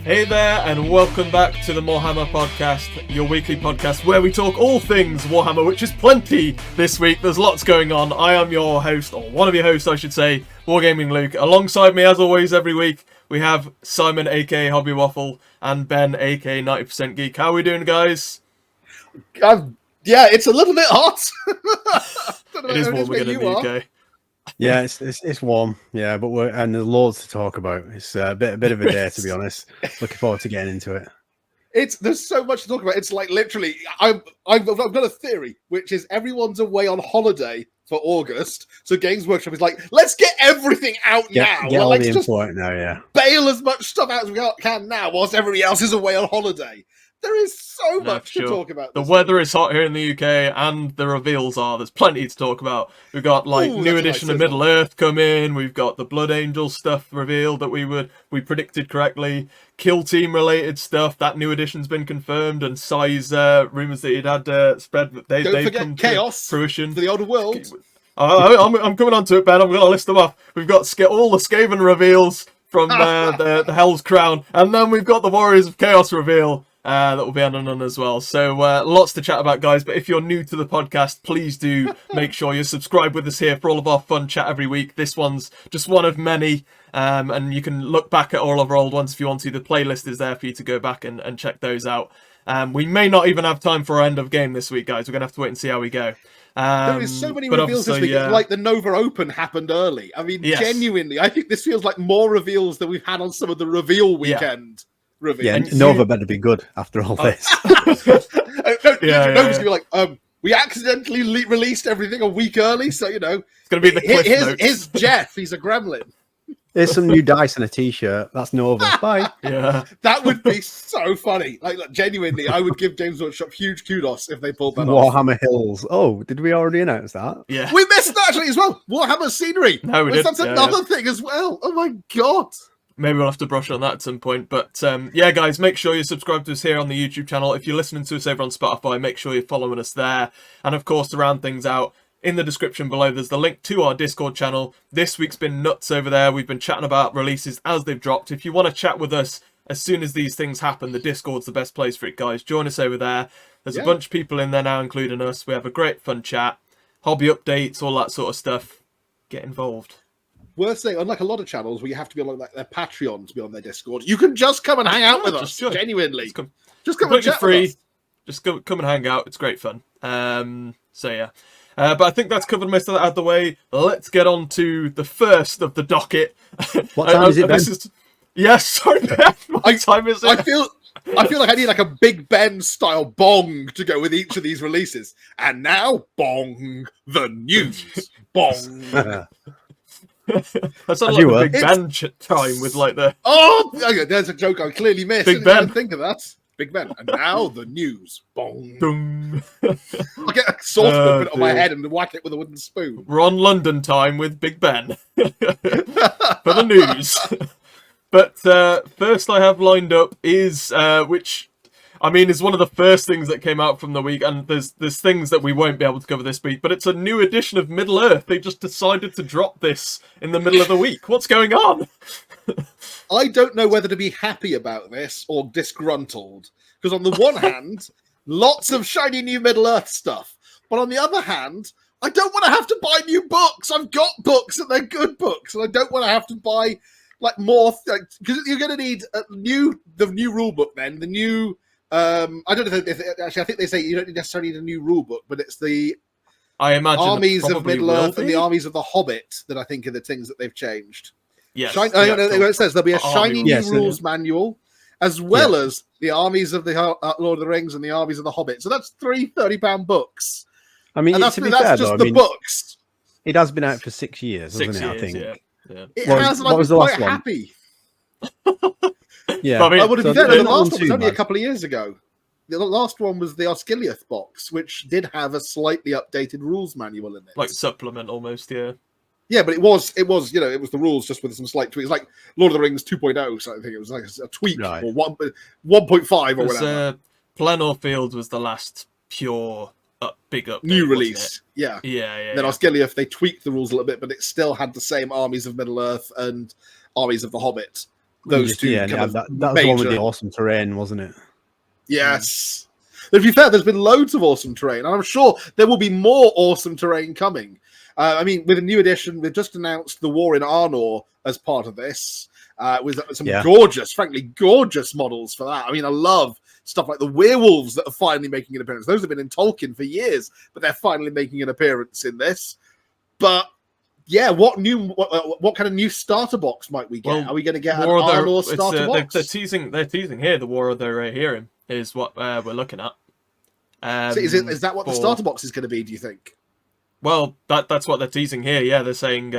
Hey there, and welcome back to the Morehammer podcast, your weekly podcast where we talk all things Warhammer, which is plenty this week. There's lots going on. I am your host, or one of your hosts, I should say, Wargamingluke. Alongside me, as always, every week, we have Simon, aka Hobby Waffle, and Ben, aka 90% Geek. How are we doing, guys? Yeah, it's a little bit hot. It is warm again in the UK. Yeah, it's warm. Yeah, but and there's loads to talk about. It's a bit of a day, to be honest. Looking forward to getting into it. There's so much to talk about. It's like literally, I've got a theory, which is everyone's away on holiday for August. So Games Workshop is like, let's get everything out now. Get all let's the just info out now. Yeah, bail as much stuff out as we can now, whilst everybody else is away on holiday. There is so much to talk about. The weather is hot here in the UK, and the reveals are. There's plenty to talk about. We've got new edition of Middle Earth come in. We've got the Blood Angel stuff revealed that we predicted correctly. Kill Team related stuff. That new edition's been confirmed, and size rumors that he'd had spread. They've come Chaos to fruition for the Outer World. I'm coming on to it, Ben. I'm going to list them off. We've got all the Skaven reveals from the Hell's Crown, and then we've got the Warriors of Chaos reveal. That will be on as well. So lots to chat about, guys. But if you're new to the podcast, please do make sure you subscribe with us here for all of our fun chat every week. This one's just one of many. And you can look back at all of our old ones if you want to. The playlist is there for you to go back and check those out. We may not even have time for our end of game this week, guys. We're going to have to wait and see how we go. There is so many reveals this week. Like the Nova Open happened early. I mean, Genuinely, I think this feels like more reveals than we've had on some of the reveal weekend. Yeah, Nova better be good after all this. Nova's gonna be like, we accidentally released everything a week early, so you know it's gonna be the cliff notes. Here's Jeff. He's a gremlin. Here's some new dice and a t-shirt. That's Nova. Bye. Yeah, that would be so funny. Like genuinely, I would give Games Workshop huge kudos if they pulled that Warhammer off. Hills. Oh, did we already announce that? Yeah, we missed that actually as well. Warhammer scenery. No, we did. That's another thing as well. Oh my god. Maybe we'll have to brush on that at some point. But yeah, guys, make sure you subscribe to us here on the YouTube channel. If you're listening to us over on Spotify, make sure you're following us there. And of course, to round things out, in the description below, there's the link to our Discord channel. This week's been nuts over there. We've been chatting about releases as they've dropped. If you want to chat with us as soon as these things happen, the Discord's the best place for it, guys. Join us over there. There's a bunch of people in there now, including us. We have a great fun chat, hobby updates, all that sort of stuff. Get involved. Worth saying, unlike a lot of channels where you have to be on like their Patreon to be on their Discord, you can just come and hang out with us. Genuinely, just come and chat free. With us. Just come and hang out. It's great fun. So yeah, but I think that's covered most of that out of the way. Let's get on to the first of the docket. What time is it, Ben? Yes, sorry, Ben. What time is it? I feel like I need like a Big Ben style bong to go with each of these releases. And now, bong the news. Bong. That's not like the Big Ben time with like the... Oh, there's a joke I clearly missed. Big Ben. I didn't think of that. Big Ben. And now the news. Bong. I'll get a saucepan, put it on my head and whack it with a wooden spoon. We're on London time with Big Ben. For the news. But first I have lined up is, which... I mean, it's one of the first things that came out from the week, and there's things that we won't be able to cover this week, but it's a new edition of Middle Earth. They just decided to drop this in the middle of the week. What's going on? I don't know whether to be happy about this or disgruntled, because on the one hand, lots of shiny new Middle Earth stuff, but on the other hand, I don't want to have to buy new books. I've got books, and they're good books, and I don't want to have to buy like more, because you're going to need the new rule book then, the new... I don't know if actually I think they say you don't necessarily need a new rule book, but it's the armies of Middle Earth and the armies of the Hobbit that I think are the things that they've changed. Yes, it says there'll be a shiny new rules manual, as well as the armies of the Lord of the Rings and the armies of the Hobbit. So that's three £30 books. I mean, that's just the books. It has been out for 6 years, hasn't it? I think. Yeah. It has, and I was quite happy. Yeah, I would have said the last one was only a couple of years ago. The last one was the Osgiliath box, which did have a slightly updated rules manual in it, like supplement almost. Yeah, but it was it was the rules just with some slight tweaks, like Lord of the Rings 2.0. So I think it was like a tweak or 1.5 or whatever. Plenor Field was the last pure big update, new release. Yeah. Then Osgiliath, they tweaked the rules a little bit, but it still had the same armies of Middle Earth and armies of the Hobbit. those two. Yeah, kind of that was the one with major- the awesome terrain, wasn't it? Yes. But to be fair, there's been loads of awesome terrain, and I'm sure there will be more awesome terrain coming. I mean, with a new edition, we've just announced the War in Arnor as part of this, with some gorgeous, frankly, gorgeous models for that. I mean, I love stuff like the werewolves that are finally making an appearance. Those have been in Tolkien for years, but they're finally making an appearance in this. But yeah, what kind of new starter box might we get? Well, are we going to get an Arnor starter box? They're teasing here. The War of the Rohirrim is what we're looking at. So is that what the starter box is going to be? Do you think? Well, that's what they're teasing here. Yeah, they're saying,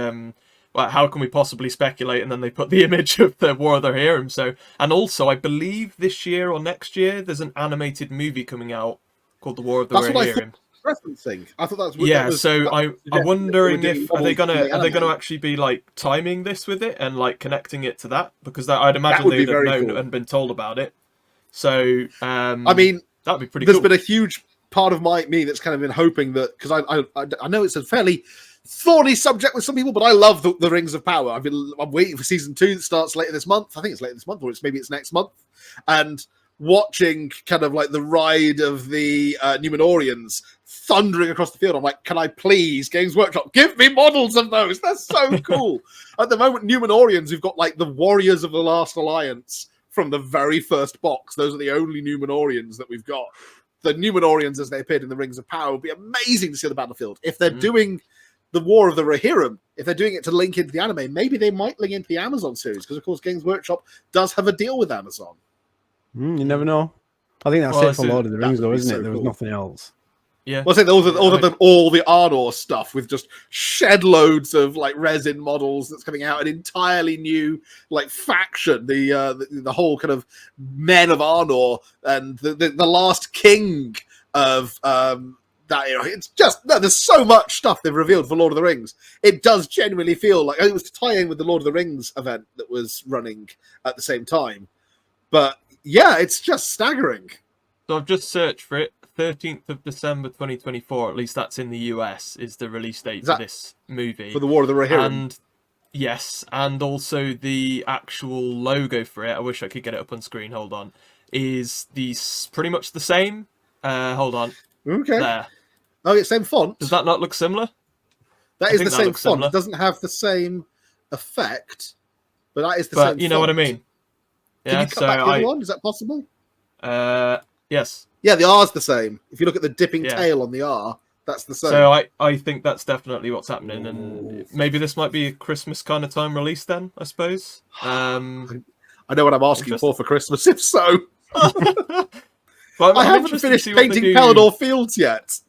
well, how can we possibly speculate? And then they put the image of the War of the Rohirrim. So, and also, I believe this year or next year, there's an animated movie coming out called The War of the Rohirrim. Referencing. I thought that's yeah. So I'm wondering if are they gonna actually be like timing this with it and like connecting it to that, because I'd imagine they'd have known and been told about it. So I mean, that'd be pretty. There's been a huge part of me that's kind of been hoping that, because I know it's a fairly thorny subject with some people, but I love the Rings of Power. I'm waiting for season 2 that starts later this month. I think it's later this month, or maybe it's next month, and watching kind of like the ride of the Numenorians thundering across the field. I'm like, can I please, Games Workshop, give me models of those? That's so cool. At the moment, Numenorians, we've got like the Warriors of the Last Alliance from the very first box. Those are the only Numenorians that we've got. The Numenorians, as they appeared in the Rings of Power, would be amazing to see on the battlefield. If they're doing the War of the Rohirrim, if they're doing it to link into the anime, maybe they might link into the Amazon series, because of course Games Workshop does have a deal with Amazon. You never know. I think that's it for Lord of the Rings, though, isn't it? There was nothing else. Yeah. Well, I say other than all the Arnor stuff with just shed loads of like resin models that's coming out, an entirely new like faction, the whole kind of men of Arnor and the last king of that era. It's just there's so much stuff they've revealed for Lord of the Rings. It does genuinely feel like it was to tie in with the Lord of the Rings event that was running at the same time, but. Yeah, it's just staggering. So I've just searched for it. 13th of December 2024, at least that's in the US, is the release date for this movie. For the War of the Rohirrim. And yes, and also the actual logo for it, I wish I could get it up on screen, hold on, is pretty much the same. Hold on. Okay. There. Oh, it's same font. Does that not look similar? That is the same font. Similar. It doesn't have the same effect, but that is the same font. But you know what I mean? Can you cut back the other one? Is that possible? Yes. Yeah, the R's the same. If you look at the dipping tail on the R, that's the same. So I think that's definitely what's happening, and maybe this might be a Christmas kind of time release then, I suppose. I know what I'm asking for Christmas, if so. Well, I haven't finished painting Pelennor Fields yet.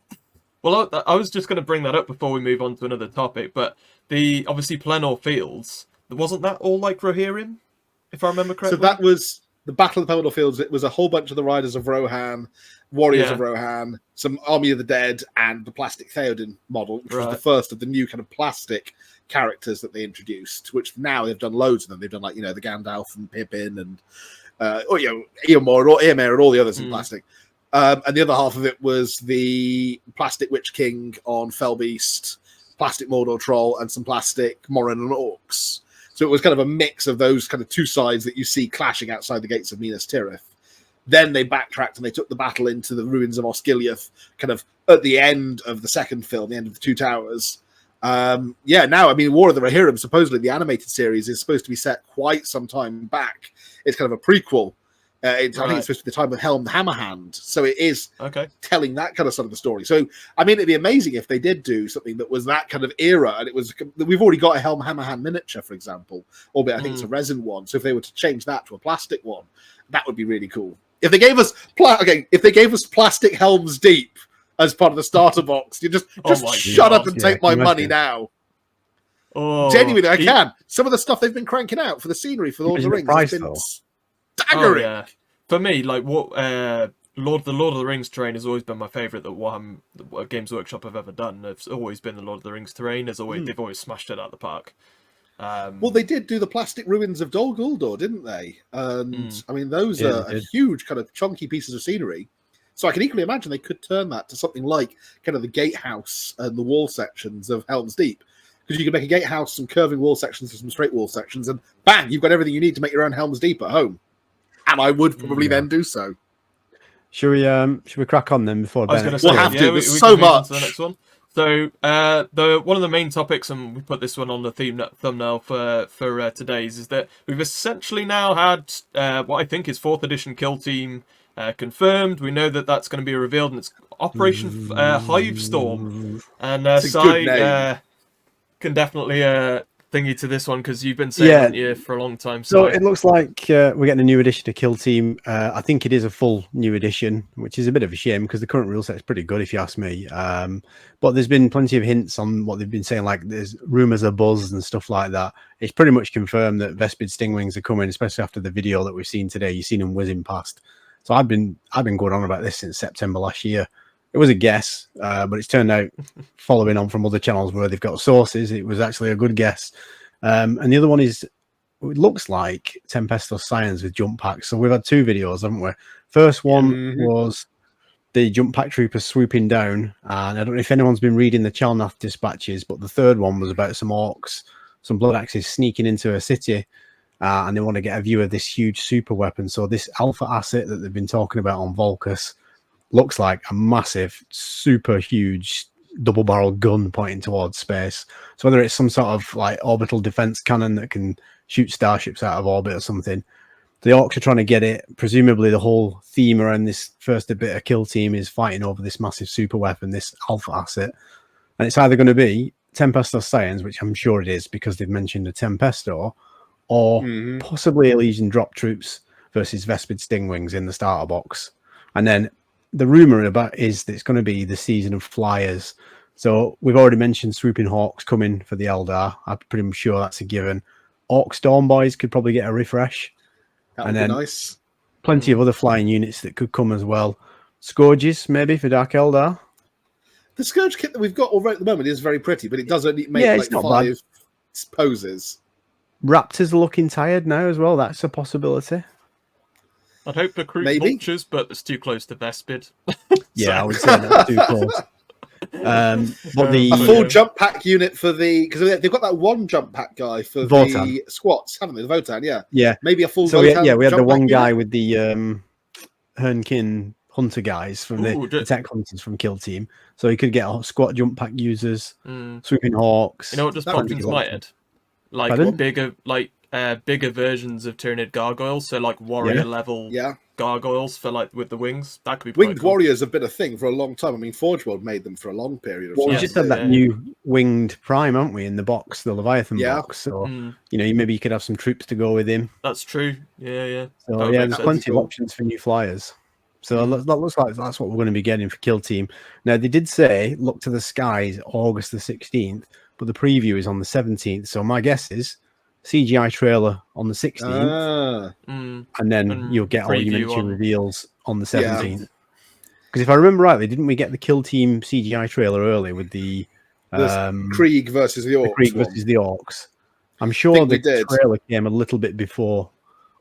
Well, I was just going to bring that up before we move on to another topic, but obviously Pelennor Fields, wasn't that all like Rohirrim? If I remember correctly. So that was the Battle of the Pelennor Fields. It was a whole bunch of the Riders of Rohan, Warriors of Rohan, some Army of the Dead, and the plastic Theoden model, which was the first of the new kind of plastic characters that they introduced, which now they've done loads of them. They've done like, the Gandalf and Pippin and Eomer and all the others in plastic. And the other half of it was the plastic Witch King on Felbeast, plastic Mordor Troll, and some plastic Morin and Orcs. So it was kind of a mix of those kind of two sides that you see clashing outside the gates of Minas Tirith. Then they backtracked and they took the battle into the ruins of Osgiliath, kind of at the end of the second film, the end of the Two Towers. Now, I mean, War of the Rohirrim, supposedly the animated series, is supposed to be set quite some time back. It's kind of a prequel. I think it's supposed to be the time of Helm the Hammerhand. So it is telling that kind of side of the story. So, I mean, it'd be amazing if they did do something that was that kind of era. And we've already got a Helm Hammerhand miniature, for example, albeit I think it's a resin one. So if they were to change that to a plastic one, that would be really cool. If they gave us plastic Helm's Deep as part of the starter box, you just shut up and take my money now. Oh, genuinely, I can. Some of the stuff they've been cranking out for the scenery for Lord of the Rings has been staggering. Oh, yeah. For me, like what Lord of the Rings terrain has always been my favourite that Games Workshop have ever done. It's always been the Lord of the Rings terrain. They've always smashed it out of the park. Well, they did do the plastic ruins of Dol Guldur, didn't they? And I mean, those are a huge kind of chunky pieces of scenery. So I can equally imagine they could turn that to something like kind of the gatehouse and the wall sections of Helm's Deep. Because you can make a gatehouse, some curving wall sections, and some straight wall sections, and bang, you've got everything you need to make your own Helm's Deep at home. And I would probably then do so. Should we crack on then before I was Ben? going to say, We'll have to. yeah, There's we so can move on much. to the next one. So the one of the main topics, and we put this one on the thumbnail for today's, is that we've essentially now had what I think is 4th edition Kill Team confirmed. We know that that's going to be revealed, and it's Operation Hive Storm. And It's a good Si name. can definitely thingy to this one because you've been saying it for a long time. So it looks like we're getting a new edition to Kill Team. I think it is a full new edition, which is a bit of a shame because the current rule set is pretty good, if you ask me. But there's been plenty of hints on what they've been saying, like there's rumours are buzzed and stuff like that. It's pretty much confirmed that Vespid Stingwings are coming, especially after the video that we've seen today. You've seen them whizzing past. So I've been going on about this since September last year. It was a guess, but it's turned out, following on from other channels where they've got sources, it was actually a good guess. And the other one is, it looks like Tempestos Scions with jump packs. So we've had 2 videos, haven't we? First one was the jump pack troopers swooping down, and I don't know if anyone's been reading the Chalnath dispatches, but the third one was about some orcs, some blood axes sneaking into a city, and they want to get a view of this huge super weapon. So this alpha asset that they've been talking about on Volcus looks like a massive, super huge double-barreled gun pointing towards space. So whether it's some sort of like orbital defense cannon that can shoot starships out of orbit or something, the orcs are trying to get it. Presumably the whole theme around this first bit of Kill Team is fighting over this massive super weapon, this alpha asset. And it's either going to be Tempestor Scions, which I'm sure it is because they've mentioned a Tempestor, or possibly Elysian drop troops versus Vespid Stingwings in the starter box. And then the rumor about is that it's going to be the season of flyers. So we've already mentioned Swooping Hawks coming for the Eldar. I'm pretty sure that's a given. Orc Storm Boys could probably get a refresh. That would be nice. Plenty of other flying units that could come as well. Scourges, maybe, for Dark Eldar. The Scourge kit that we've got already at the moment is very pretty, but it does only make it's like not 5 bad. poses. Raptors are looking tired now as well. That's a possibility. I'd hope to recruit Maybe. vultures, but it's too close to Vespid. Yeah, I would say that's too close. But A full jump pack unit for because they've got that one jump pack guy for Votan. the squats, haven't they? The Votan, yeah. Yeah. Maybe a full So Votan we had the jump one pack guy unit? with the Hernkin hunter guys from the tech hunters from Kill Team. So he could get squat jump pack users, Swooping Hawks. You know what just That popped would be into cool. my head? Like Pardon? bigger versions of Tyranid gargoyles, so like warrior level gargoyles for like with the wings. That could be Winged quite cool. warriors have been a thing for a long time. I mean, Forge World made them for a long period of Well, time. we just had that new winged prime, haven't we, in the box, the Leviathan box. So maybe you could have some troops to go with him. That's true. Yeah. So there's plenty of options for new flyers. So that looks like that's what we're going to be getting for Kill Team. Now they did say look to the skies August the 16th, but the preview is on the 17th. So my guess is CGI trailer on the 16th, and then you'll get all your miniature reveals on the 17th. Because if I remember rightly, didn't we get the Kill Team CGI trailer early with the Krieg versus the Orcs? The Krieg versus the Orcs. I'm sure the trailer came a little bit before,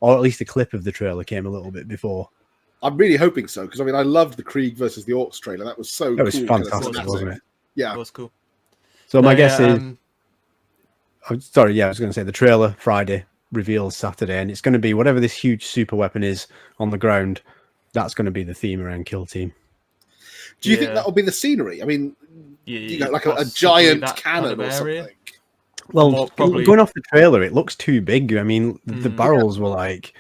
or at least a clip of the trailer came a little bit before. I'm really hoping so, because I mean, I loved the Krieg versus the Orcs trailer. That was so cool. That was fantastic, wasn't it? Yeah. That was cool. So my guess is... I was going to say the trailer Friday reveals Saturday, and it's going to be whatever this huge super weapon is on the ground. That's going to be the theme around Kill Team. Do you think that'll be the scenery? I mean, like a giant cannon or something. Well, going off the trailer, it looks too big. I mean, the barrels were like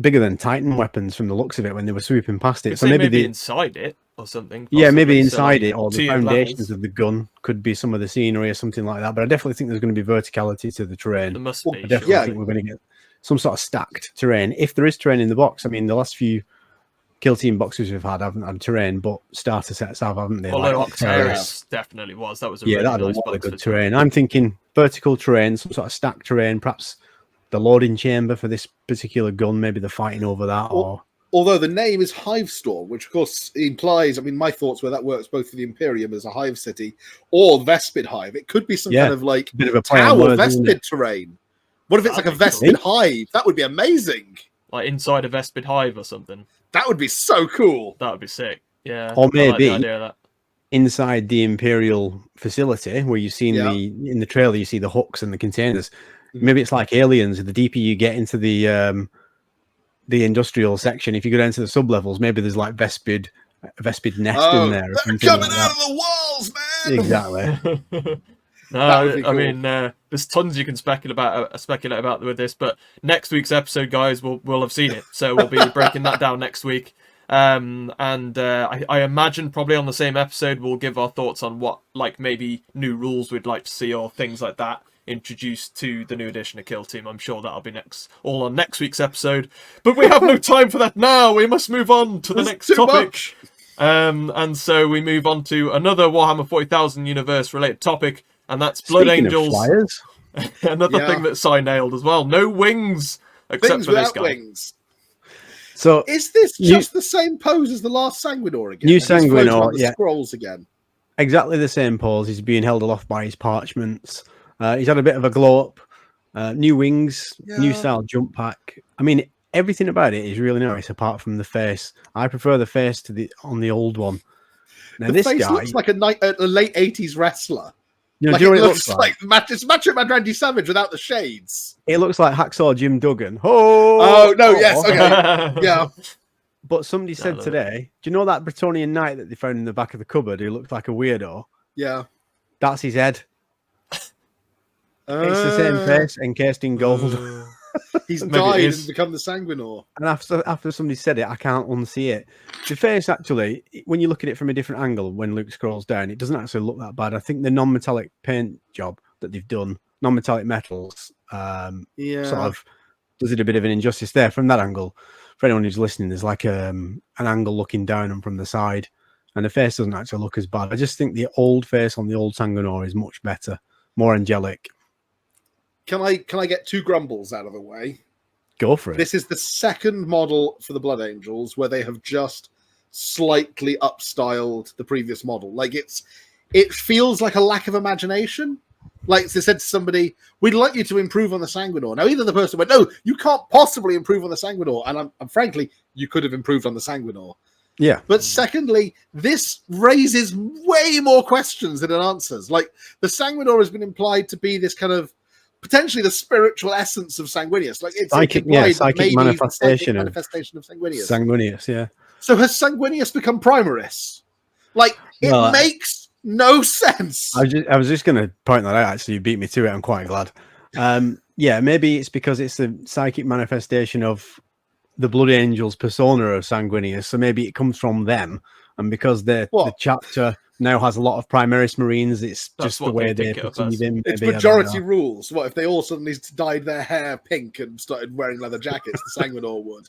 bigger than Titan weapons from the looks of it when they were swooping past it. So maybe inside it or something. Possibly. Yeah, maybe inside it, or the foundations levels of the gun could be some of the scenery or something like that. But I definitely think there's going to be verticality to the terrain. There must be. I definitely think we're going to get some sort of stacked terrain. If there is terrain in the box, I mean, the last few Kill Team boxes we've had haven't had terrain, but starter sets haven't they? Although Octaris definitely was. That was a really that had nice a lot of box good terrain. I'm thinking vertical terrain, some sort of stacked terrain, perhaps the loading chamber for this particular gun, maybe they're fighting over that. Although the name is Hivestorm, which of course implies, I mean, my thoughts were that works both for the Imperium as a hive city or Vespid Hive. It could be some kind of like bit of a play tower on words, Vespid terrain. What if it's like a Vespid Hive? That would be amazing. Like inside a Vespid Hive or something. That would be so cool. That would be sick. Yeah. Or maybe I like the idea of that. inside the Imperial facility where you've seen in the trailer, you see the hooks and the containers. Maybe it's like Aliens. The deeper you get into the industrial section, if you go down to the sub levels, maybe there's like Vespid nest in there. They're coming out of the walls, man. Exactly. No, I mean, there's tons you can speculate about with this, but next week's episode, guys, we'll have seen it, so we'll be breaking that down next week. I imagine probably on the same episode we'll give our thoughts on what, like, maybe new rules we'd like to see or things like that introduced to the new edition of Kill Team. I'm sure that'll be all on next week's episode, but we have no time for that now. We must move on to the next topic. And so we move on to another Warhammer 40,000 universe related topic, and that's Blood Angels. Another thing that Cy nailed as well. No wings except for this guy. Wings. So is this just the same pose as the last Sanguinor again? New Sanguinor, yeah. Scrolls again. Exactly the same pose. He's being held aloft by his parchments. He's had a bit of a glow up. New wings, new style jump pack. I mean, everything about it is really nice apart from the face. I prefer the face on the old one. Now, the face looks like a late 80s wrestler. You know, like do you know it what looks like? It's Macho Man Randy Savage without the shades. It looks like Hacksaw Jim Duggan. Yes, okay. Yeah. But somebody said today, do you know that Bretonian knight that they found in the back of the cupboard who looked like a weirdo? Yeah. That's his head. It's the same face encased in gold. He's died and become the Sanguinor. And after somebody said it, I can't unsee it. The face, actually, when you look at it from a different angle, when Luke scrolls down, it doesn't actually look that bad. I think the non-metallic paint job that they've done, non-metallic metals, sort of does it a bit of an injustice there from that angle. For anyone who's listening, there's like an angle looking down and from the side, and the face doesn't actually look as bad. I just think the old face on the old Sanguinor is much better, more angelic. Can I get two grumbles out of the way? Go for it. This is the second model for the Blood Angels where they have just slightly upstyled the previous model. Like it feels like a lack of imagination. Like they said to somebody, "We'd like you to improve on the Sanguinor." Now, either the person went, "No, you can't possibly improve on the Sanguinor," and I'm frankly, you could have improved on the Sanguinor. Yeah. But secondly, this raises way more questions than it answers. Like the Sanguinor has been implied to be this kind of potentially the spiritual essence of Sanguinius. Like it's psychic manifestation of Sanguinius. Sanguinius, yeah. So has Sanguinius become Primaris? Like it makes no sense. I was just going to point that out. Actually, you beat me to it. I'm quite glad. Yeah, maybe it's because it's the psychic manifestation of the Blood Angels persona of Sanguinius. So maybe it comes from them, and because the chapter now has a lot of Primaris Marines, it's just the way they perceive him. It's majority rules. What if they all suddenly dyed their hair pink and started wearing leather jackets? The Sanguinor would.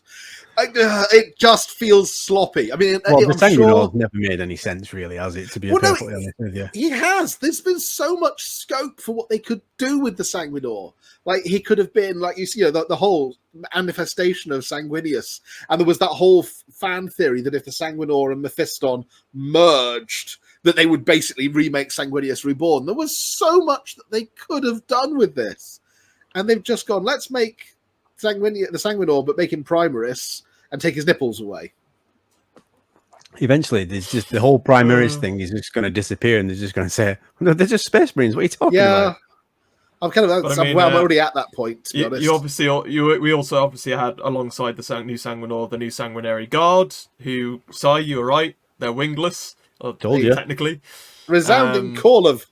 It just feels sloppy. I mean, the Sanguinor's never made any sense, really, has it? To be perfectly honest with you, he has. There's been so much scope for what they could do with the Sanguinor. Like he could have been, like the whole manifestation of Sanguinius, and there was that whole fan theory that if the Sanguinor and Mephiston merged, that they would basically remake Sanguinius Reborn. There was so much that they could have done with this, and they've just gone, let's make the Sanguinor, but make him Primaris and take his nipples away. Eventually, there's just the whole Primaris thing is just going to disappear, and they're just going to say, "No, they're just Space Marines. What are you talking about?" I'm kind of. I'm already at that point. To be honest. We also obviously had alongside the new Sanguinor, the new Sanguinary Guard. Who, you were right. They're wingless. Told you. Technically, resounding call of.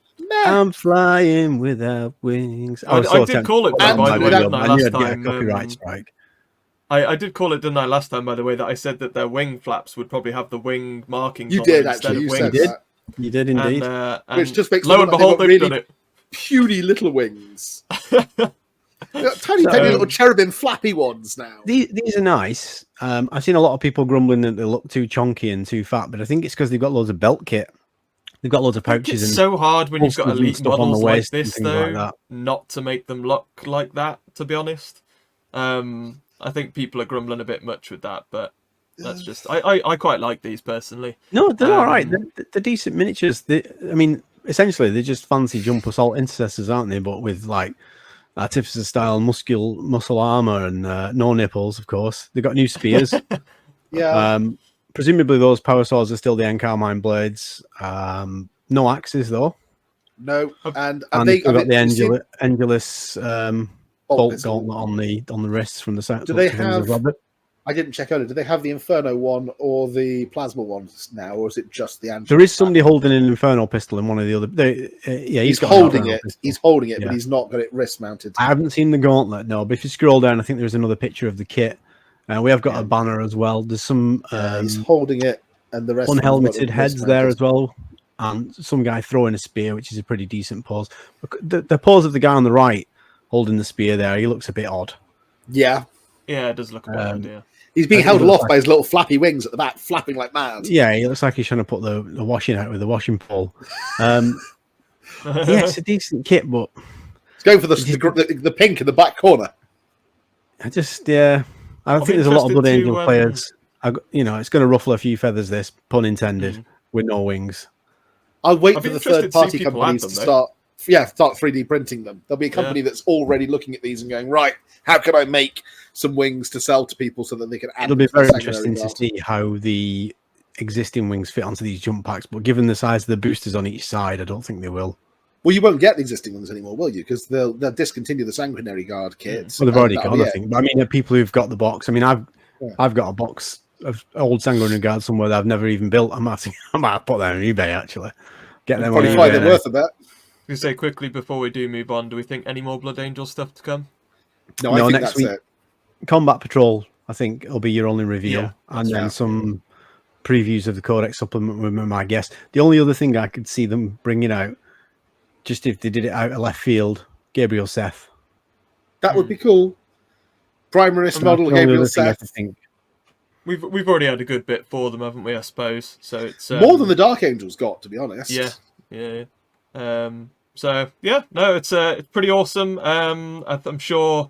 I'm flying without wings. I did call it by the way, didn't I, last time? Copyright strike. I did call it, didn't I, last time? By the way, that I said that their wing flaps would probably have the wing markings. You did actually. You said that. You did indeed. Which just makes lo and behold, they've done it. Puny little wings. Tiny little cherubim flappy ones now. These are nice. I've seen a lot of people grumbling that they look too chunky and too fat, but I think it's because they've got loads of belt kit. They've got loads of pouches. It's so hard when you've got elite models like this, though, like not to make them look like that, to be honest. I think people are grumbling a bit much with that, but that's just... I quite like these, personally. No, they're all right. They're decent miniatures. Essentially, they're just fancy jump assault intercessors, aren't they? But with, like, artificer-style muscle armor and no nipples, of course. They've got new spears. Yeah. presumably those power swords are still the Encarmine blades. No axes though. No, and And they they've got the you see- Endulous bolt pistol. gauntlet on the wrists from the side. Do they have? I didn't check earlier. Do they have the Inferno one or the Plasma ones now, or is it just the Angel? There is somebody holding an Inferno pistol in one of the other. Yeah, He's got holding it. Pistol. He's holding it, Yeah. but he's not got it wrist mounted. I haven't seen the gauntlet, no. But if you scroll down, I think there's another picture of the kit. We have got a banner as well. There's some he's holding it, and the rest unhelmeted heads there as well, and some guy throwing a spear, which is a pretty decent pose. The pose of the guy on the right holding the spear there, he looks a bit odd. Yeah, it does look a bit odd, yeah. He's being held aloft by his little flappy wings at the back, flapping like mad. Yeah, he looks like he's trying to put the washing out with the washing pole. Yeah, it's a decent kit, but it's going for the pink in the back corner. I don't think there's a lot of Blood Angel players. It's going to ruffle a few feathers. This pun intended, with no wings. I'll wait for the third-party companies to start 3D printing them. There'll be a company that's already looking at these and going, right, how can I make some wings to sell to people so that they can add. It'll be very interesting to see how the existing wings fit onto these jump packs, but given the size of the boosters on each side, I don't think they will. Well, you won't get the existing ones anymore, will you? Because they'll discontinue the Sanguinary Guard kits. Well, they've already gone, I think. But I mean, people who've got the box. I mean, I've got a box of old Sanguinary Guard somewhere that I've never even built. I might put that on eBay actually. Get them on eBay. Probably they're worth a bet. You say quickly before we do move on, do we think any more Blood Angel stuff to come? No, I think next week. It. Combat Patrol, I think, will be your only reveal, and then some previews of the Codex supplement with my guess. The only other thing I could see them bringing out, just if they did it out of left field, Gabriel Seth. That would be cool. Primarist model Gabriel Seth. We've already had a good bit for them, haven't we? I suppose so. It's more than the Dark Angels got, to be honest. Yeah. It's pretty awesome. I'm sure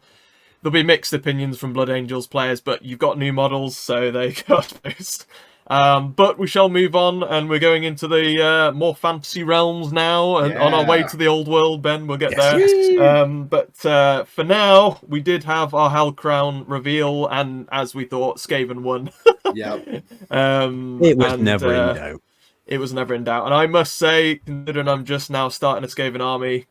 there'll be mixed opinions from Blood Angels players, but you've got new models, so they got those. But we shall move on, and we're going into the more fantasy realms now, and on our way to the old world. Ben, we'll get there. But for now, we did have our Hell Crown reveal, and as we thought, Skaven won. It was never in doubt. It was never in doubt, and I must say, considering I'm just now starting a Skaven army,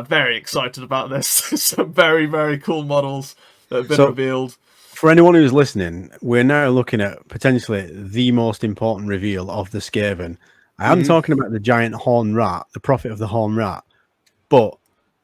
very excited about this. Some very, very cool models that have been revealed. For anyone who's listening, we're now looking at potentially the most important reveal of the Skaven. I am talking about the giant horn rat, the prophet of the horn rat, but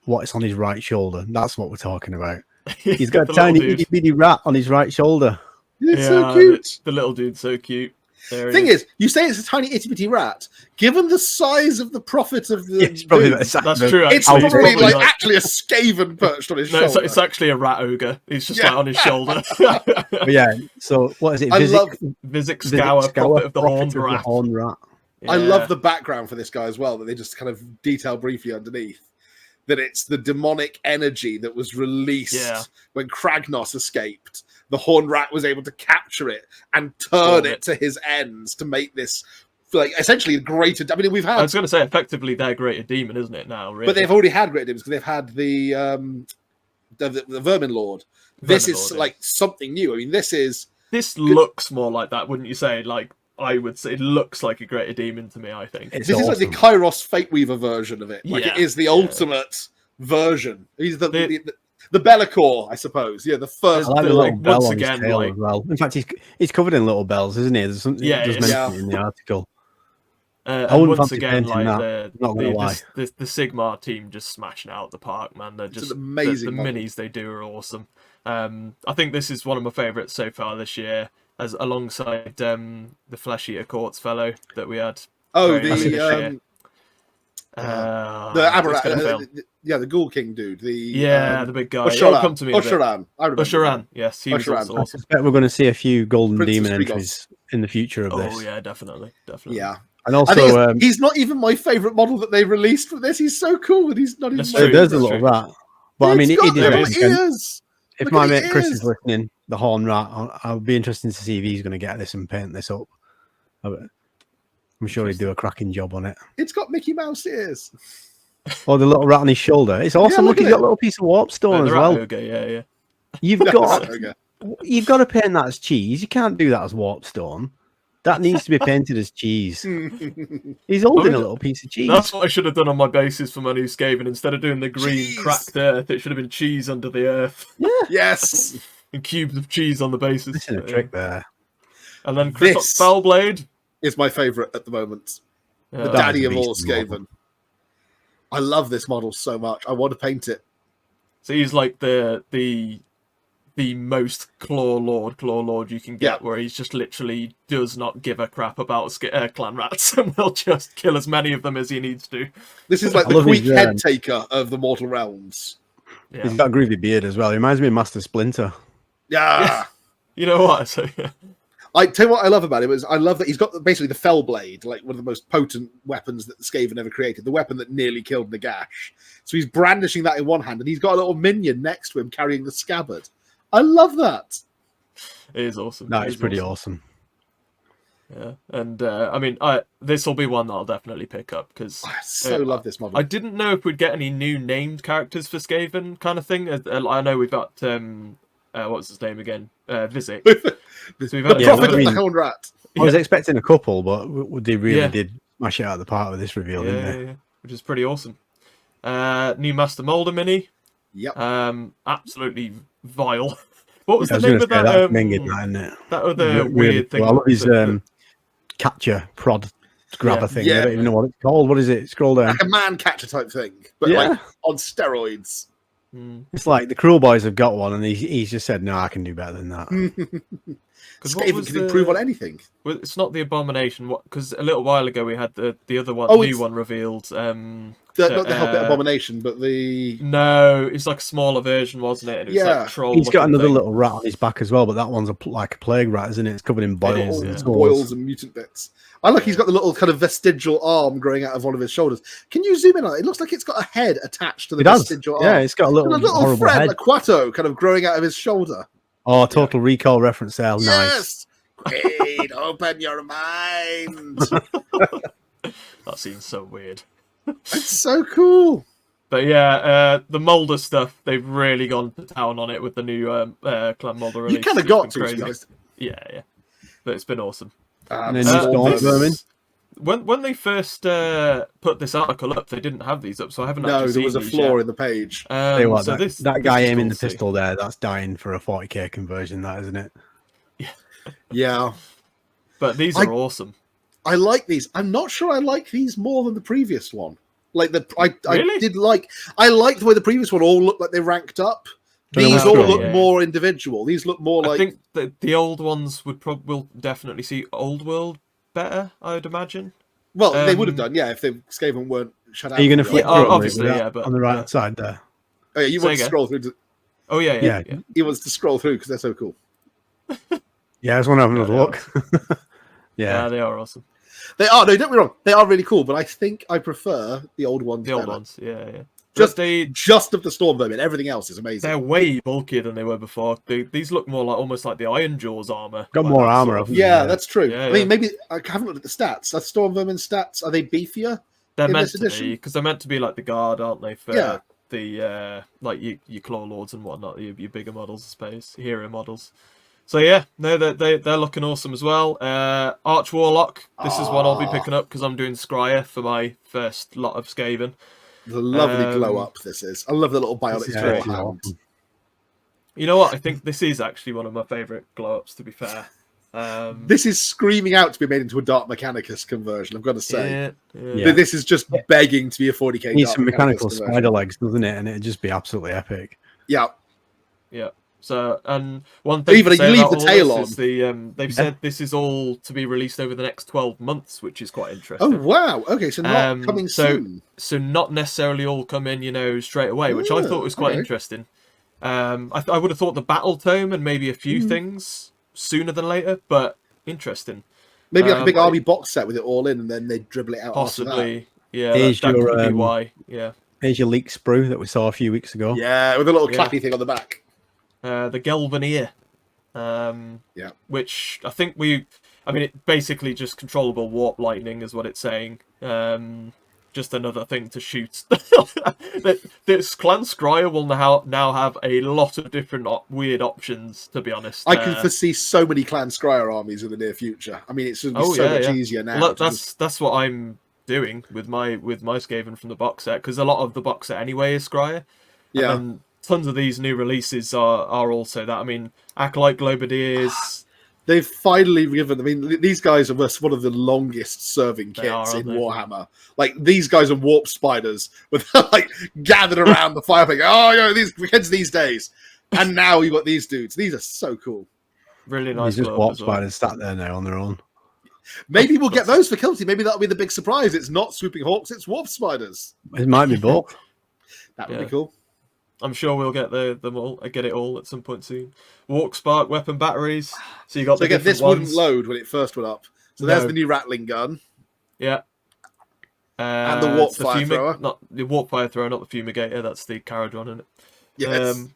what's on his right shoulder. That's what we're talking about. He's got a tiny itty-bitty rat on his right shoulder. It's so cute. The little dude's so cute. Thing is, you say it's a tiny itty-bitty rat. Given the size of the prophet of the it's probably that's true. Actually. It's probably actually a Skaven perched on his shoulder. It's actually a rat ogre. He's just like on his shoulder. But yeah. So what is it? Vizek Scour, prophet of the horn rat. Yeah. I love the background for this guy as well. That they just kind of detail briefly underneath. That it's the demonic energy that was released when Kragnos escaped. The horn rat was able to capture it and turn it to his ends to make this essentially a greater. I mean, I was going to say effectively their greater demon, isn't it now? Really, but they've already had greater demons because they've had the Vermin Lord. This is something new. I mean, this looks more like that, wouldn't you say? Like I would say, it looks like a greater demon to me. I think this is like the Kairos Fate Weaver version of it. It is the ultimate version. He's the Be'lakor, I suppose. Yeah, the first. I like the little bell on his tail as well. In fact, he's covered in little bells, isn't he? There's something mentioned in the article. And once again, the Sigmar team just smashing out the park, man. They're just amazing. The minis they do are awesome. I think this is one of my favourites so far this year, as alongside the Flesh Eater Courts fellow that we had. The the Ghoul King dude. The big guy. Usharan. Come to me. Usharan. Yes, he was awesome. I suspect we're going to see a few Golden Demon entries in the future of this. Oh yeah, definitely. Yeah. And also, he's not even my favourite model that they released for this. He's so cool, and he's not even. There's a little rat, but I mean, it is. If my mate Chris is listening, the horn rat, I'll be interested to see if he's going to get this and paint this up. I'm sure he'd do a cracking job on it. It's got Mickey Mouse ears. Oh, the little rat on his shoulder. It's awesome. Look, he's got a little piece of warp stone as well. Yeah. You've got to paint that as cheese. You can't do that as warp stone. That needs to be painted as cheese. He's holding a little piece of cheese. That's what I should have done on my bases for my new Skaven. Instead of doing the green Cheese! cracked earth, it should have been cheese under the earth. Yeah. Yes. And cubes of cheese on the bases. Missing a trick there. And then Chris This- Spellblade. Is my favourite at the moment. The Yeah. daddy That of was a all beast model. Skaven. I love this model so much. I want to paint it. So he's like the most claw lord you can get, where he's just literally does not give a crap about clan rats and will just kill as many of them as he needs to. This is like I the love quick his, head taker of the Mortal Realms. Yeah. He's got a groovy beard as well. He reminds me of Master Splinter. Yeah. You know what? So, yeah. I tell you what I love about him is I love that he's got basically the Fell Blade, like one of the most potent weapons that the Skaven ever created, the weapon that nearly killed Nagash. So he's brandishing that in one hand, and he's got a little minion next to him carrying the scabbard. I love that. It is awesome. That It is pretty awesome. Yeah, and I mean, this will be one that I'll definitely pick up because I so love this model. I didn't know if we'd get any new named characters for Skaven kind of thing. I know we've got what's his name again? Visit. So we've had the Yeah, Prophet I of mean- the Hound Rat. I was expecting a couple, but they really Yeah. did smash it out of the park with this reveal, didn't they? yeah, which is pretty awesome. New Master Molder mini. Yep. Absolutely vile. What was I the was name going to of say that? that's minging, that, isn't it? That other Really weird thing. cool. I love his that- catcher prod grabber Yeah. thing. Yeah. I don't even know what it's called. What is it? Scroll down. Like a man catcher type thing, but Yeah. like on steroids. It's like the Cruel Boys have got one, and he's just said, "No, I can do better than that." 'Cause what Skaven was can improve the- on anything. Well, it's not the Abomination. Because a little while ago we had the other one, Oh, new it's- one revealed. Not the Hellbit Abomination, but the No, it's like a smaller version, wasn't it? And it was Yeah. like troll. He's got looking another thing. little rat on his back as well, but that one's like a plague rat, isn't it? It's covered in boils is, and yeah. sores. boils and mutant bits. I like he's got the little kind of vestigial arm growing out of one of his shoulders. Can you zoom in on it? It looks like it's got a head attached to the It does. vestigial Yeah, arm. it's got a And little, a little horrible friend, head. a Quato, kind of growing out of his shoulder. Oh, Total Recall reference there. Nice. Yes! Quaid, open your mind. That seems so weird. It's so cool. But yeah, the Molder stuff, they've really gone to town on it with the new Clan Molder release. You kind of It's got been to be crazy. honest. Yeah. But it's been awesome. And then Uh, you Storm this- Vermin. When they first put this article up, they didn't have these up, so I haven't no, actually there seen was a these flaw yet. in the page. Tell you what, So that guy this is aiming cool the to see. pistol there, that's dying for a 40k conversion, that isn't it? Yeah. But these are awesome. I like these. I'm not sure I like these more than the previous one. Like I Really? I liked the way the previous one all looked like they ranked up. But it These was all cool. look Yeah. more individual. These look more I like think that the old ones will definitely see Old World better, I would imagine. well, they would have um, done, yeah, if the Skaven weren't shut out. Are you going to for flip it. Yeah, through it, obviously, with that yeah, but- on the right yeah. side there? Oh, yeah, you Say want to again? scroll through. Oh yeah. Yeah. He wants to scroll through because they're so cool. Yeah, I just want to have another Yeah, look. Yeah, yeah, they are awesome. They are. No, don't get me wrong. They are really cool, but I think I prefer the old ones. The old better. ones, yeah. Just- But Just of the Storm Vermin. Everything else is amazing. they're way bulkier than they were before. These look more like almost like the Iron Jaws armor. Got like more that armor, sort of- haven't Yeah, Yeah. that's true. Yeah, I yeah. mean, maybe I haven't looked at the stats. Are Storm Vermin stats? Are they beefier? They're in meant this to edition? be because they're meant to be like the guard, aren't they? For Yeah. the like your claw lords and whatnot, your bigger models, I suppose, hero models. So yeah, no, they're looking awesome as well. Arch Warlock. This is one I'll be picking up because I'm doing Scryer for my first lot of Skaven. The lovely glow Um, up this is. I love the little bionic Yeah, straw it's hand. awesome. You know what? I think this is actually one of my favourite glow ups. To be fair. This is screaming out to be made into a Dark Mechanicus conversion, I've got to say. yeah. Yeah. This is just begging to be a 40k. Needs Dark some mechanical Mechanicus conversion. spider legs, doesn't it? And it'd just be absolutely epic. Yeah. Yeah. So, and one thing Even to if say you leave about the all tail this is they've said this is all to be released over the next 12 months, which is quite Oh, interesting. wow. Okay, so not coming so, soon. So not necessarily all come in, straight away, which I thought was quite okay. interesting. I would have thought the battletome and maybe a few Mm-hmm. things sooner than later, but interesting. Maybe like a big I- army box set with it all in, and then they dribble it out after that. Possibly. Yeah, Here's that your, could be why. Yeah. Here's your leak sprue that we saw a few weeks ago. Yeah, with a little Yeah. clappy thing on the back. The Galvanier. Yeah. Which I think it basically just controllable warp lightning is what it's saying. just another thing to shoot. This Clan Scryer will now have a lot of different weird options, to be honest. I can foresee so many Clan Scryer armies in the near future. I mean, it's going to be so much easier now. Well, that's what I'm doing with my Skaven from the box set, because a lot of the box set anyway is Scryer. Yeah. And tons of these new releases are also that. I mean, Acolyte Globadiers. They've finally given. I mean, these guys are one of the longest-serving kits in Warhammer. Like, these guys are warp spiders, with like gathered around the fire. Like, oh, yeah, these kids these days. And now you've got these dudes. These are so cool. Really nice. These just warp spiders sat there now on their own. Maybe we'll get those for Kill Team. Maybe that'll be the big surprise. It's not swooping hawks; it's warp spiders. It might be both. That would be cool. I'm sure we'll get get it all at some point soon. Walk spark weapon batteries. So you got. So again, this wouldn't load when it first went up. So there's the new rattling gun. Yeah. And the warp fire thrower. Not the warp fire thrower, not the fumigator. That's the carriage one, isn't it? Yes.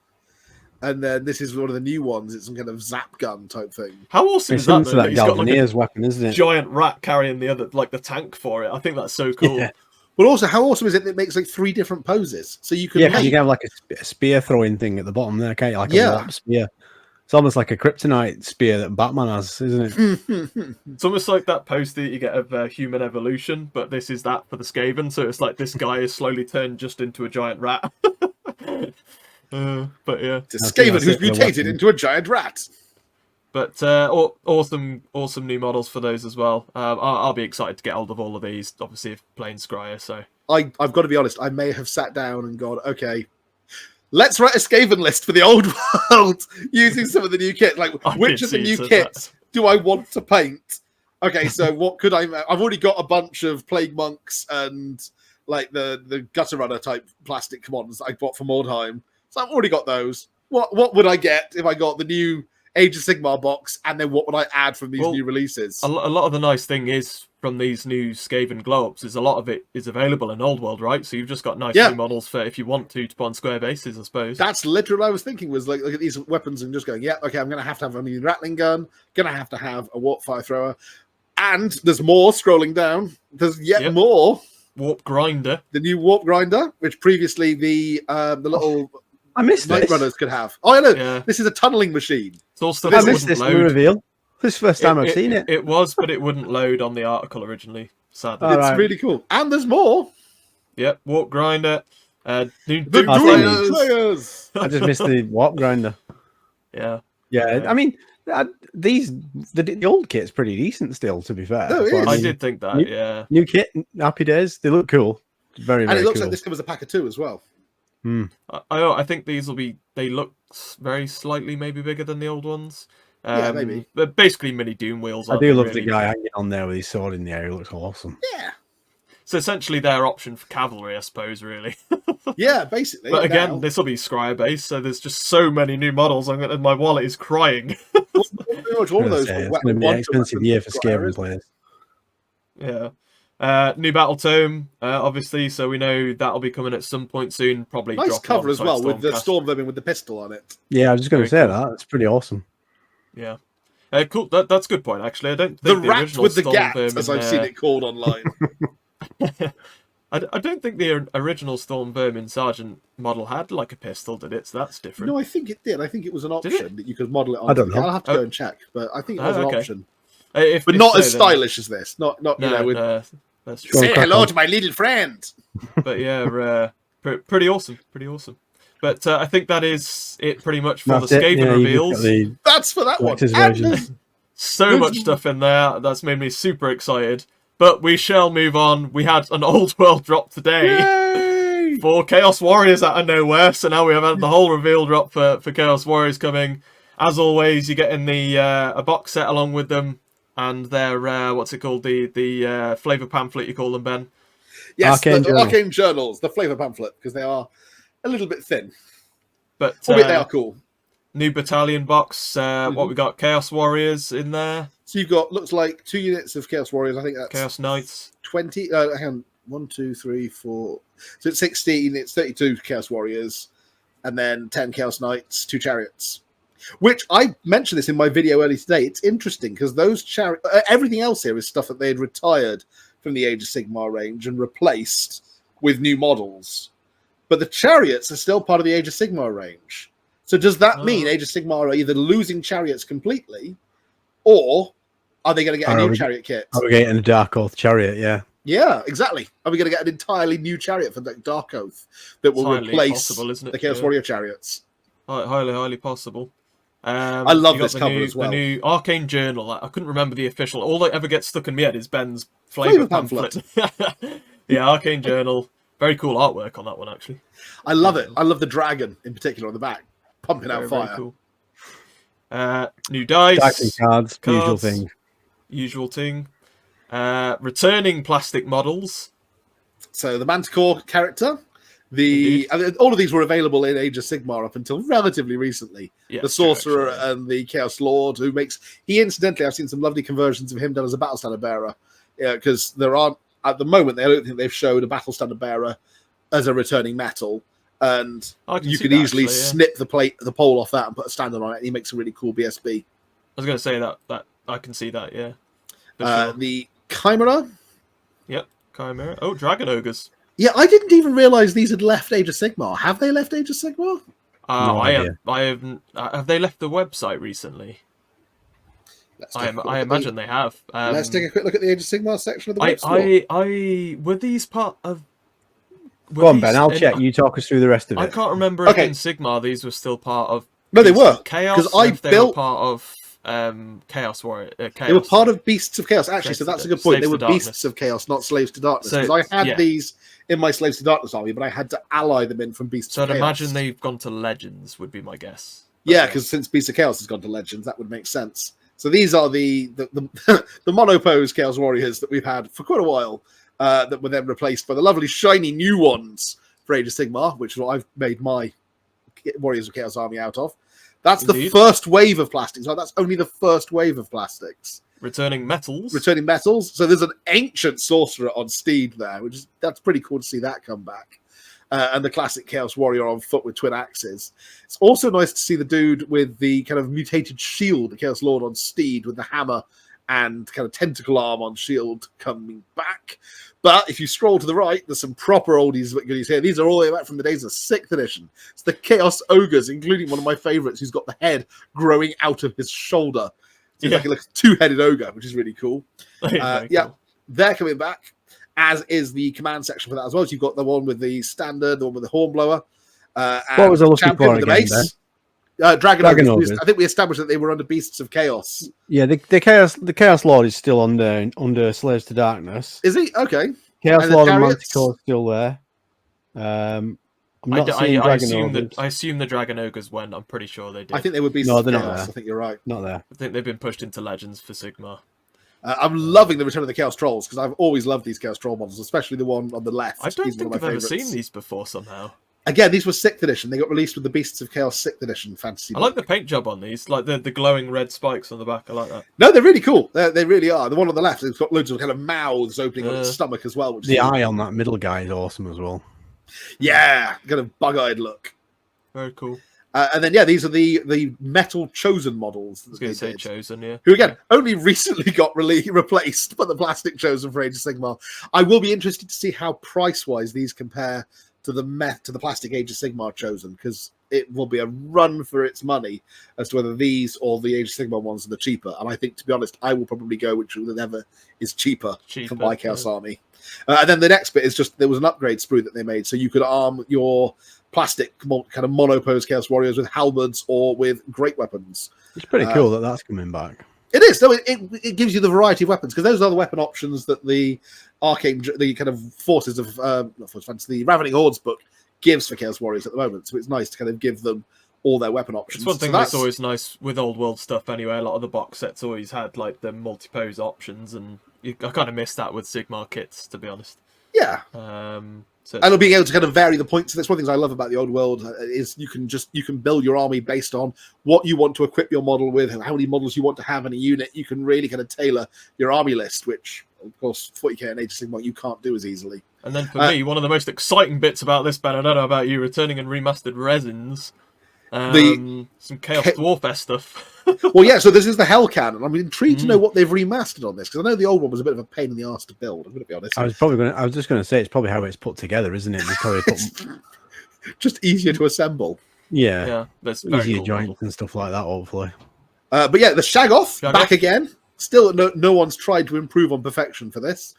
And then this is one of the new ones. It's some kind of zap gun type thing. How awesome is that? That Galvanier's weapon, isn't it? Giant rat carrying the other, like the tank for it. I think that's so cool. Yeah. But also, how awesome is it that it makes like 3 different poses? So you can you can have like a spear throwing thing at the bottom there, can't you? Like a warp spear. It's almost like a kryptonite spear that Batman has, isn't it? It's almost like that poster that you get of Human Evolution, but this is that for the Skaven. So it's like this guy is slowly turned just into a giant rat. But yeah, it's a Skaven who's mutated into a giant rat. But awesome new models for those as well. I'll be excited to get hold of all of these. Obviously, if playing Scryer, so I've got to be honest. I may have sat down and gone, okay, let's write a Skaven list for the old world using some of the new kit. Like, which of the new kits do I want to paint? Okay, so what could I? I've already got a bunch of Plague Monks and like the Gutter Runner type plastic commanders that I bought from Mordheim. So I've already got those. What would I get if I got the new Age of Sigmar box, and then what would I add from these new releases? A lot of the nice thing is from these new Skaven glow-ups is a lot of it is available in Old World, right? So you've just got nice new models for if you want to put on square bases, I suppose. That's literally what I was thinking, was like, look at these weapons and just going, yeah, okay, I'm going to have a new rattling gun, going to have a warp fire thrower, and there's more scrolling down. There's yet more. Warp grinder. The new warp grinder, which previously the little... I missed Night this. Runners could have. Oh, I know. Yeah. This is a tunneling machine. It's all stuff I missed this new reveal. This is the first time I've seen it. It was, but it wouldn't load on the article originally. Sadly, it's really cool. And there's more. Yep, warp grinder. New players. I just missed the warp grinder. Yeah. I mean, the old kit's pretty decent still. To be fair, I did think that. New kit, happy days. They look cool. Very, and it looks cool. like this covers a pack of 2 as well. I think these will be. They look very slightly maybe bigger than the old ones. Maybe. But basically mini Doom wheels. I do love the guy hanging on there with his sword in the air. He looks awesome. Yeah. So essentially their option for cavalry, I suppose, really. Yeah, basically. But again, this will be Scryer based, so there's just so many new models. And my wallet is crying. Pretty much all of those. It's going to be an expensive year for Skaven players. Yeah. New battletome, obviously, so we know that'll be coming at some point soon. Probably nice cover as well with the storm vermin with the pistol on it. Yeah, I was just going to say that. It's pretty awesome. Yeah, cool. That's a good point. Actually, I don't think the rat with the gat, as I've seen it called online. I don't think the original Storm Vermin Sergeant model had like a pistol, did it? So that's different. No, I think it did. I think it was an option that you could model it on. I don't know. I'll have to go and check, but I think it was an option. But not as stylish as this. Not you know. That's true. Say hello to my little friend. But yeah, pretty awesome. But I think that is it pretty much for the Skaven reveals. That's for that one. So much stuff in there. That's made me super excited. But we shall move on. We had an Old World drop today for Chaos Warriors out of nowhere. So now we have had the whole reveal drop for Chaos Warriors coming. As always, you get in the a box set along with them. And their, what's it called? The flavor pamphlet, you call them, Ben? Yes, the Arcane Journals, the flavor pamphlet, because they are a little bit thin. But they are cool. New battalion box. What we got? Chaos Warriors in there. So you've got, looks like 2 units of Chaos Warriors. I think that's Chaos Knights. 20. Hang on. 1, 2, 3, 4. So it's 16. It's 32 Chaos Warriors. And then 10 Chaos Knights, 2 Chariots. Which I mentioned this in my video earlier today. It's interesting because those everything else here is stuff that they had retired from the Age of Sigmar range and replaced with new models. But the chariots are still part of the Age of Sigmar range. So does that mean Age of Sigmar are either losing chariots completely, or are they going to get a new chariot kit? Are we getting a Dark Oath chariot? Yeah. Yeah, exactly. Are we going to get an entirely new chariot for the Dark Oath that will replace the Chaos Warrior chariots? Highly possible. I love this cover as well. The new Arcane Journal. I couldn't remember the official. All that ever gets stuck in my head is Ben's flavor pamphlet. Yeah, Arcane Journal. Very cool artwork on that one, actually. I love it. I love the dragon in particular on the back, pumping out fire. Very cool. New dice. Cards. Usual thing. Returning plastic models. So the Manticore character. All of these were available in Age of Sigmar up until relatively recently. Yeah, the Sorcerer and the Chaos Lord, incidentally, I've seen some lovely conversions of him done as a Battle Standard Bearer. Yeah, because there aren't, at the moment, I don't think they've showed a Battle Standard Bearer as a returning metal. And you can easily snip the pole off that and put a standard on it, and he makes a really cool BSB. I was going to say that I can see that, yeah. Sure. The Chimera. Yep, Chimera. Oh, Dragon Ogres. Yeah, I didn't even realize these had left Age of Sigmar. Have they left Age of Sigmar? I haven't. Have they left the website recently? I imagine they have. Let's take a quick look at the Age of Sigmar section of the website. Were these part of? Go on, Ben. I'll check. You talk us through the rest of it. I can't remember if in Sigmar these were still part of. No, they were. Chaos. Because they were part of Chaos Warrior. They were part of Beasts of Chaos. Actually, so that's a good point. They were Beasts of Chaos, not Slaves to Darkness. Because I had these in my Slaves to Darkness army, but I had to ally them in from Beasts of Chaos. So I'd imagine they've gone to Legends, would be my guess. Yeah, because since Beasts of Chaos has gone to Legends, that would make sense. So these are the monopose Chaos Warriors that we've had for quite a while, that were then replaced by the lovely shiny new ones for Age of Sigmar, which is what I've made my Warriors of Chaos army out of. That's the first wave of plastics. No, that's only the first wave of plastics. Returning metals. So there's an ancient sorcerer on Steed there, that's pretty cool to see that come back. And the classic Chaos Warrior on foot with twin axes. It's also nice to see the dude with the kind of mutated shield, the Chaos Lord on Steed with the hammer and kind of tentacle arm on shield coming back. But if you scroll to the right, there's some proper oldies goodies here. These are all the way back from the days of 6th edition. It's the Chaos Ogres, including one of my favourites, who's got the head growing out of his shoulder. It's like a two-headed ogre, which is really cool. Cool. They're coming back, as is the command section for that as well. So you've got the one with the standard, the one with the hornblower. What was I looking for again, Ben? Dragon Ogres. I think we established that they were under Beasts of Chaos. Yeah, the Chaos Lord is still under Slaves to Darkness. Is he? Okay. Chaos Lord and Manticore still there. I'm not seeing Dragon Ogres. I assume the Dragon Ogres went. I'm pretty sure they did. I think they were Beasts of Chaos. I think you're right. Not there. I think they've been pushed into Legends for Sigmar. I'm loving the return of the Chaos Trolls, because I've always loved these Chaos Troll models, especially the one on the left. I don't think I've ever seen these before somehow. Again, these were 6th edition. They got released with the Beasts of Chaos 6th edition fantasy book. I like the paint job on these, like the glowing red spikes on the back. I like that. No, they're really cool. They really are. The one on the left, it's got loads of kind of mouths opening on its stomach as well. The eye on that middle guy is awesome as well. Yeah, kind of bug-eyed look. Very cool. And then, these are the metal Chosen models. I was going to say Chosen, yeah. Who, again, only recently got replaced by the plastic Chosen for Age of Sigmar. I will be interested to see how price-wise these compare to the plastic Age of Sigmar Chosen, because it will be a run for its money as to whether these or the Age of Sigmar ones are the cheaper. And I think, to be honest, I will probably go whichever is cheaper for my Chaos Army. And then the next bit is just, there was an upgrade sprue that they made, so you could arm your plastic kind of monopose Chaos Warriors with halberds or with great weapons. It's pretty cool that that's coming back. It is. So it gives you the variety of weapons, because those are the weapon options that the kind of forces of not Force Fantasy, the Ravening Hordes book gives for Chaos Warriors at the moment. So it's nice to kind of give them all their weapon options. It's one thing that's always nice with old world stuff anyway. A lot of the box sets always had like the multi-pose options, and I kind of miss that with Sigmar kits, to be honest. Yeah. And being able to kind of vary the points. That's one of the things I love about the old world, is you can build your army based on what you want to equip your model with, how many models you want to have in a unit. You can really kind of tailor your army list, which of course 40k and Age of Sigmar you can't do as easily. And then for me, one of the most exciting bits about this, Ben, I don't know about you, returning and remastered resins. Some Chaos Dwarfes stuff. Well, yeah, so this is the Hell Cannon. I'm intrigued to know what they've remastered on this, because I know the old one was a bit of a pain in the arse to build, I'm going to be honest. I was just going to say, it's probably how it's put together, isn't it? It's probably just easier to assemble. yeah, that's very easier cool joints model. and stuff like that, hopefully. But yeah, the Shaggoth back Shaggoth. again. Still, no one's tried to improve on perfection for this.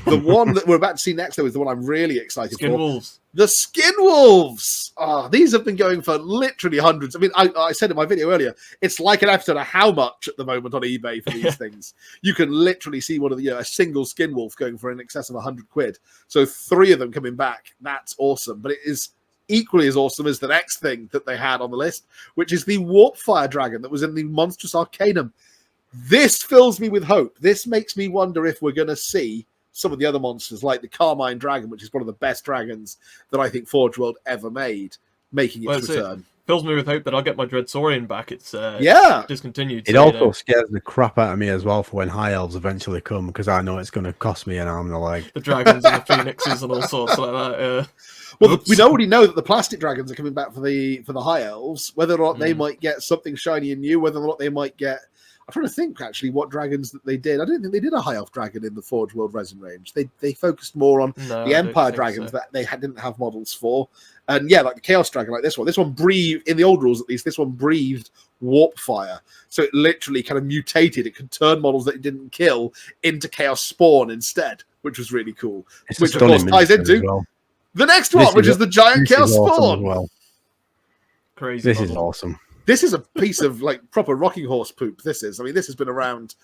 The one that we're about to see next, though, is the one I'm really excited Skin for. Wolves. The Skin Wolves. These have been going for literally hundreds. I mean, I said in my video earlier, it's like an episode of How Much at the moment on eBay for these things. You can literally see one of the a single Skin Wolf going for in excess of £100. So 3 of them coming back. That's awesome. But it is equally as awesome as the next thing that they had on the list, which is the Warp Fire Dragon that was in the Monstrous Arcanum. This fills me with hope. This makes me wonder if we're going to see some of the other monsters, like the Carmine Dragon, which is one of the best dragons that I think Forge World ever made, making its return. Fills me with hope that I'll get my Dreadsaurian back. It's discontinued. It also scares the crap out of me as well for when High Elves eventually come, because I know it's going to cost me an arm and a leg. The dragons and the phoenixes and all sorts like that. Well, we already know that the plastic dragons are coming back for the High Elves. Whether or not they might get something shiny and new, whether or not they might get... I'm trying to think, actually, what dragons that they did. I don't think they did a High Elf dragon in the Forge World Resin range. They focused more on the Empire dragons that they didn't have models for. And yeah, like the Chaos Dragon, like this one. This one breathed, in the old rules at least, this one breathed warp fire. So it literally kind of mutated. It could turn models that it didn't kill into Chaos Spawn instead, which was really cool. Which, of course, ties into the next one, which is the Giant Chaos Spawn. Well. Crazy. This is awesome. This is a piece of like proper rocking horse poop. This is. I mean, this has been around.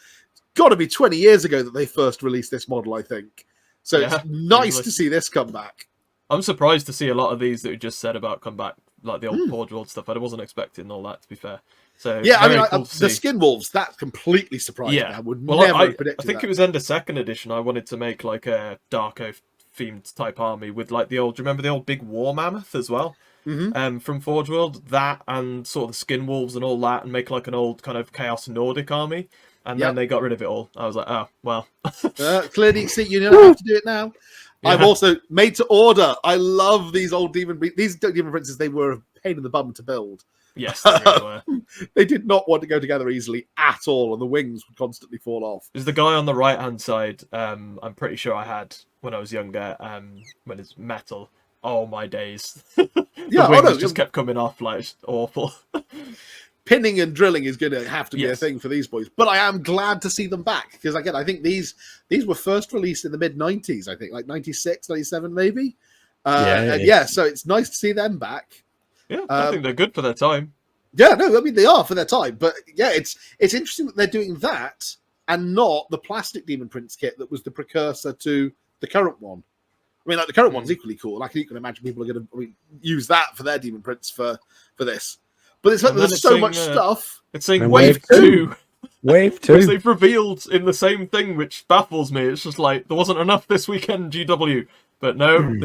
Got to be 20 years ago that they first released this model, I think. So it's nice to see this come back. I'm surprised to see a lot of these that we just said about come back, like the old Forge World stuff. I wasn't expecting all that, to be fair. So yeah, I mean, cool the Skin Wolves, that completely surprised me. I would never have predicted I think that. it was end of 2nd edition. I wanted to make like a Dark Oath themed type army with like the old. Do you remember the old big war mammoth as well? From Forge World, that and sort of the Skin Wolves and all that, and make like an old kind of Chaos Nordic army. And then they got rid of it all. I was like, oh well. Clearly, see, you don't have to do it now. Yeah. I've also made to order. I love these old these demon princes. They were a pain in the bum to build. Yes, they really were. They did not want to go together easily at all, and the wings would constantly fall off. There's the guy on the right hand side. I'm pretty sure I had when I was younger. When it's metal. Oh my days! The wings just kept coming off like it's awful. Pinning and drilling is going to have to be a thing for these boys, but I am glad to see them back because again, I think these were first released in the mid 90s. I think like 96, 97 maybe. So it's nice to see them back. Yeah, I think they're good for their time. Yeah, no, I mean they are for their time, but yeah, it's interesting that they're doing that and not the plastic Demon Prince kit that was the precursor to the current one. I mean, like the current one's equally cool. I can imagine people are going to use that for their Demon Prince for this. But it's like there's so much stuff. It's saying Wave 2. Wave 2. Which they've revealed in the same thing, which baffles me. It's just like, there wasn't enough this weekend, GW. But no.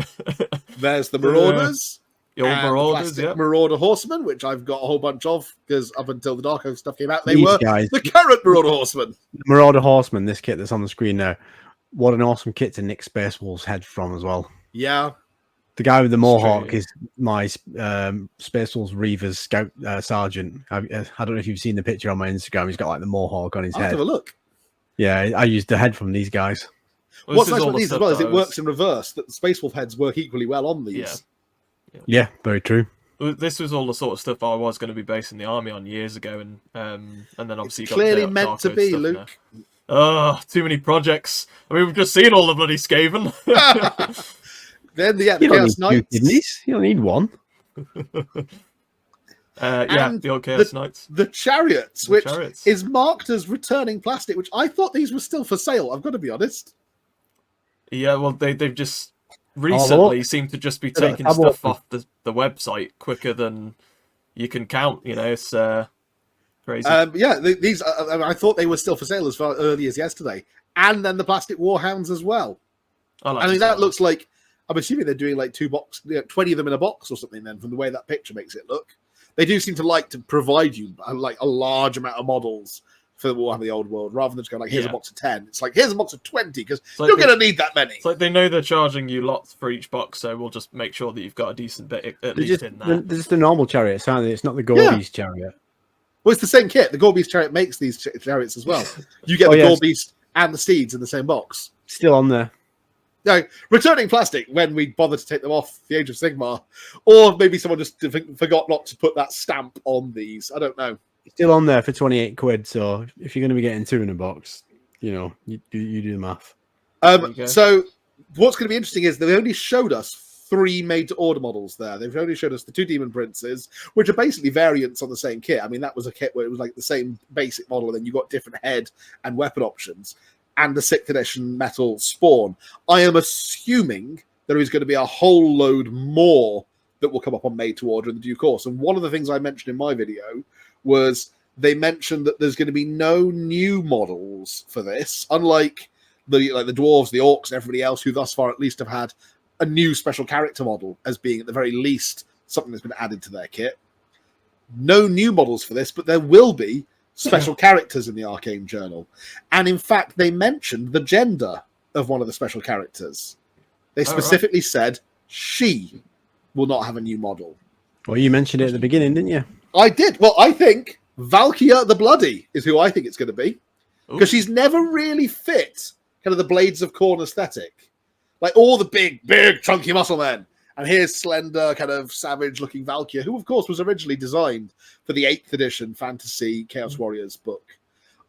There's the Marauders. The old Marauders, Marauder Horsemen, which I've got a whole bunch of, because up until the Dark Oath stuff came out, they were the current Marauder Horsemen. Marauder Horsemen, this kit that's on the screen now. What an awesome kit to nick Space Wolf's head from as well. Yeah. The guy with the mohawk is my Space Wolves Reaver's scout sergeant. I don't know if you've seen the picture on my Instagram. He's got like the mohawk on his head. Have a look. Yeah, I used the head from these guys. Well, what's nice about these as well is it works in reverse. That the Space Wolf heads work equally well on these. Yeah, very true. This was all the sort of stuff I was going to be basing the army on years ago, and then obviously it's clearly meant to be, Luke. Oh, too many projects. I mean, we've just seen all the bloody Skaven. Then the Chaos Knights. You don't need one. The old Chaos Knights. The Chariots, which is marked as returning plastic, which I thought these were still for sale. I've got to be honest. Yeah, well, they've just recently seem to just be taking stuff off the website quicker than you can count. You know, it's crazy. These I thought they were still for sale as far early as yesterday, and then the plastic Warhounds as well. I mean, that looks like. I'm assuming they're doing like 20 of them in a box or something. Then, from the way that picture makes it look, they do seem to like to provide you like a large amount of models for the Warhammer the Old World, rather than just go like, here's a box of 10. It's like, here's a box of 20 because you're going to need that many. It's like they know they're charging you lots for each box, so we'll just make sure that you've got a decent bit at least in there. There's just the normal chariot, aren't they? It's not the Gordy's chariot. Well, it's the same kit. The Gore Beast chariot makes these chariots as well. You get the Gore Beast and the steeds in the same box. Still on there. No, returning plastic when we bothered to take them off the Age of Sigmar, or maybe someone just forgot not to put that stamp on these. I don't know. Still on there for 28 quid. So if you're going to be getting 2 in a box, you know, you do the math. So what's going to be interesting is they only showed us 3 made-to-order models there. They've only showed us the 2 Demon Princes, which are basically variants on the same kit. I mean, that was a kit where it was like the same basic model, and then you got different head and weapon options. And the 6th edition metal Spawn. I am assuming there is going to be a whole load more that will come up on made to order in the due course. And one of the things I mentioned in my video was they mentioned that there's going to be no new models for this, unlike the dwarves, the orcs, and everybody else who thus far at least have had a new special character model as being at the very least something that's been added to their kit. No new models for this, but there will be special characters in the Arcane Journal. And in fact, they mentioned the gender of one of the special characters. They specifically said she will not have a new model. Well, you mentioned it at the beginning, didn't you? I did. Well, I think Valkyria the Bloody is who I think it's going to be. Because she's never really fit kind of the Blades of Khorne aesthetic. Like all the big, chunky muscle men. And here's slender, kind of savage-looking Valkyria, who, of course, was originally designed for the 8th edition Fantasy Chaos Warriors book.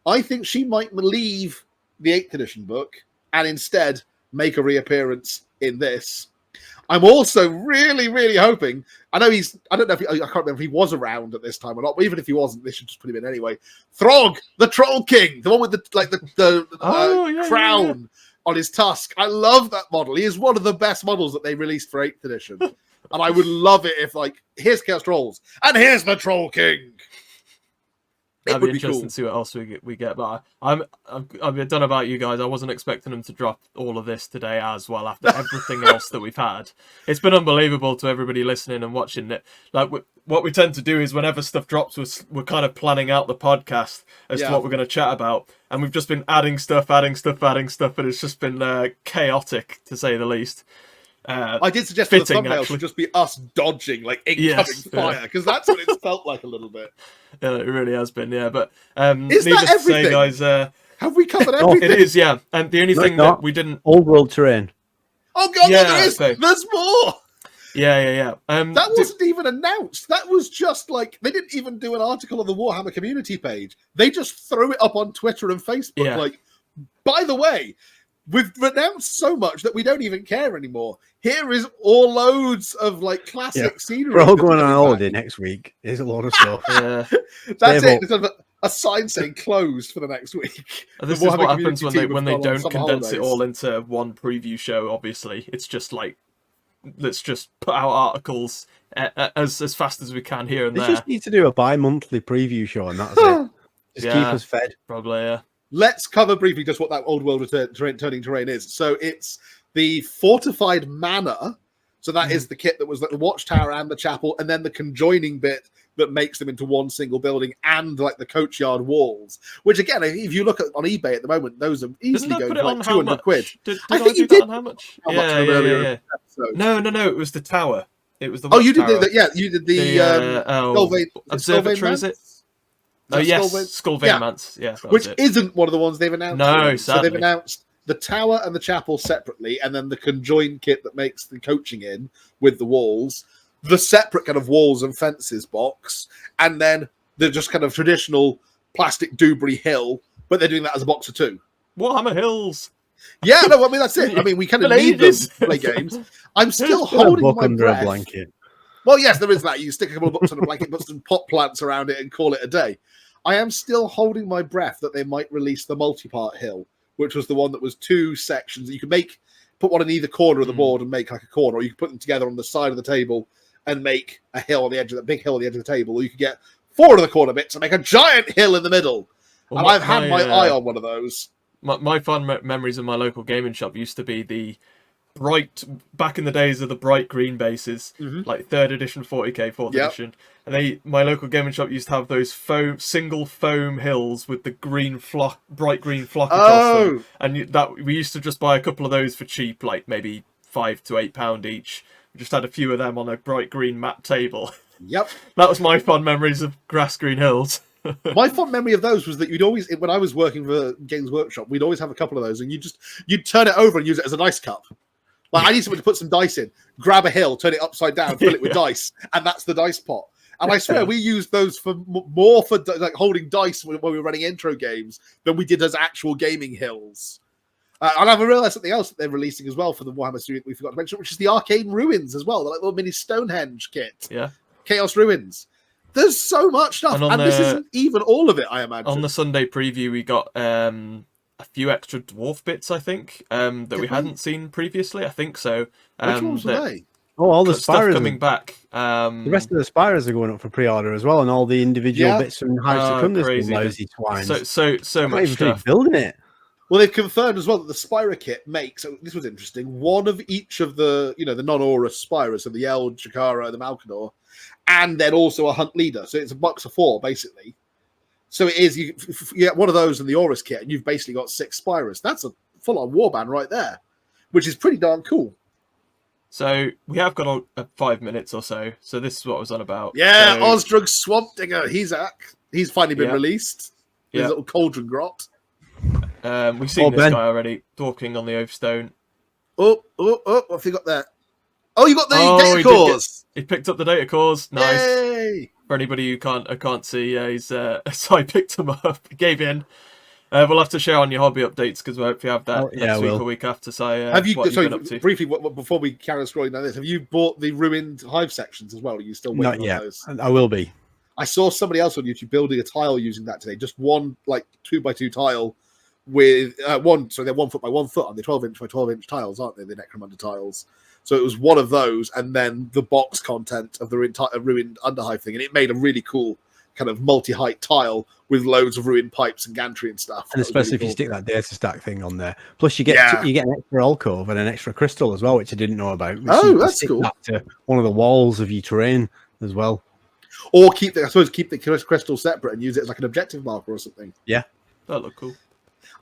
I think she might leave the 8th edition book and instead make a reappearance in this. I'm also really, really hoping... I don't know if I can't remember if he was around at this time or not, but even if he wasn't, they should just put him in anyway. Throg, the Troll King, the one with the crown on his tusk. I love that model. He is one of the best models that they released for 8th edition. And I would love it if, like, here's Chaos Trolls, and here's the Troll King. That'd be interesting to see what else we get. But I don't know about you guys. I wasn't expecting them to drop all of this today as well after everything else that we've had. It's been unbelievable to everybody listening and watching it. Like what we tend to do is whenever stuff drops, we're kind of planning out the podcast as to what we're going to chat about. And we've just been adding stuff, and it's just been chaotic to say the least. I did suggest the thumbnail should just be us dodging, like incoming fire, because that's what it's felt like a little bit. Yeah, it really has been, yeah. But is needless that everything? To say, guys, have we covered everything? It is, yeah. And the only thing that we didn't... Old world terrain. Oh, God, no, there is! Okay. There's more! Yeah. That wasn't even announced. That was just like... They didn't even do an article on the Warhammer community page. They just threw it up on Twitter and Facebook. Like, by the way... We've announced so much that we don't even care anymore. Here is all loads of like classic scenery. We're all going on holiday next week. There's a lot of stuff. That's it. There's a sign saying closed for the next week. This is what happens when they don't condense it all into one preview show. Obviously, it's just like let's just put out articles as fast as we can here and there. They just need to do a bi-monthly preview show, and that's it. Just keep us fed. Probably, yeah. Let's cover briefly just what that old world turning terrain is. So it's the fortified manor. So that is the kit that was like the watchtower and the chapel, and then the conjoining bit that makes them into one single building, and like the coachyard walls. Which again, if you look on eBay at the moment, those are easily going for like 200 quid. I think you did. On how much? Yeah. No. It was the tower. It was the. Oh, you did the you did the observatory. Is it? Oh yes, Skullvein Manse. Yeah, which isn't one of the ones they've announced. No, so they've announced the tower and the chapel separately, and then the conjoined kit that makes the coaching in with the walls, the separate kind of walls and fences box, and then the just kind of traditional plastic Dewberry Hill, but they're doing that as a box of 2. Warhammer Hills. Yeah, no, I mean that's it. I mean we kind of need them to play games. I'm still holding my breath. A blanket. Well, yes, there is that. You stick a couple of books on a blanket, put some pot plants around it, and call it a day. I am still holding my breath that they might release the multi-part hill, which was the one that was 2 sections. You could put one in either corner of the board and make like a corner, or you could put them together on the side of the table and make a hill on the edge of the big hill on the edge of the table, or you could get 4 of the corner bits and make a giant hill in the middle. Well, and I've had my eye on one of those. My fond memories of my local gaming shop used to be the bright, back in the days of the bright green bases, like 3rd edition 40k, 4th edition. And my local gaming shop used to have those single foam hills with the bright green flock across them. And we used to just buy a couple of those for cheap, like maybe £5 to £8 each. We just had a few of them on a bright green matte table. Yep. That was my fond memories of grass green hills. My fond memory of those was that you'd always, when I was working for Games Workshop, we'd always have a couple of those, and you'd turn it over and use it as a dice cup. Like I need someone to put some dice in, grab a hill, turn it upside down, fill it with dice, and that's the dice pot. And I swear we used those for more for like holding dice when we were running intro games than we did as actual gaming hills. And I've realised something else that they're releasing as well for the Warhammer series that we forgot to mention, which is the Arcane Ruins as well, the like little mini Stonehenge kit. Yeah. Chaos Ruins. There's so much stuff, and this isn't even all of it, I imagine. On the Sunday preview, we got a few extra dwarf bits, I think, that we hadn't seen previously. I think so. Which ones were they? Oh, all the stuff spires coming back. The rest of the spires are going up for pre-order as well, and all the individual bits from Hive Secundus, lousy twines. So much stuff. Building it. Well, they've confirmed as well that the Spira kit makes, so this was interesting, one of each of the, the non-Aurus Spiras, so the Eld, Chikara, the Malkador, and then also a Hunt Leader. So it's a box of 4, basically. So it is, you get one of those in the Aurus kit, and you've basically got 6 Spiras. That's a full-on warband right there, which is pretty darn cool. So we have got 5 minutes or so. So this is what I was on about. Yeah, so, Osdrug Swamp Digger. He's finally been released. His little cauldron grot. We've seen this guy already talking on the Oathstone. Oh, what have you got there? Oh, you got the data cores. He picked up the data cores. Nice. Yay! For anybody who can't see, he's so I picked him up. Gave in. We'll have to share on your hobby updates because we'll hopefully have that next week or week after. So have you? Been up to? Briefly, before we carry on scrolling down this, have you bought the ruined hive sections as well? Are you still waiting Not yet. on those? I will be. I saw somebody else on YouTube building a tile using that today. Just one like 2x2 tile with they're 1 foot by 1 foot on the 12-inch by 12-inch tiles, aren't they? The Necromunda tiles. So it was one of those, and then the box content of the ruined underhive thing, and it made a really cool kind of multi-height tile with loads of ruined pipes and gantry and stuff. And especially if you stick that data stack thing on there. Plus, you get an extra alcove and an extra crystal as well, which I didn't know about. Oh, that's cool. That to one of the walls of your terrain as well. Or keep the crystal separate and use it as like an objective marker or something. Yeah, that look cool.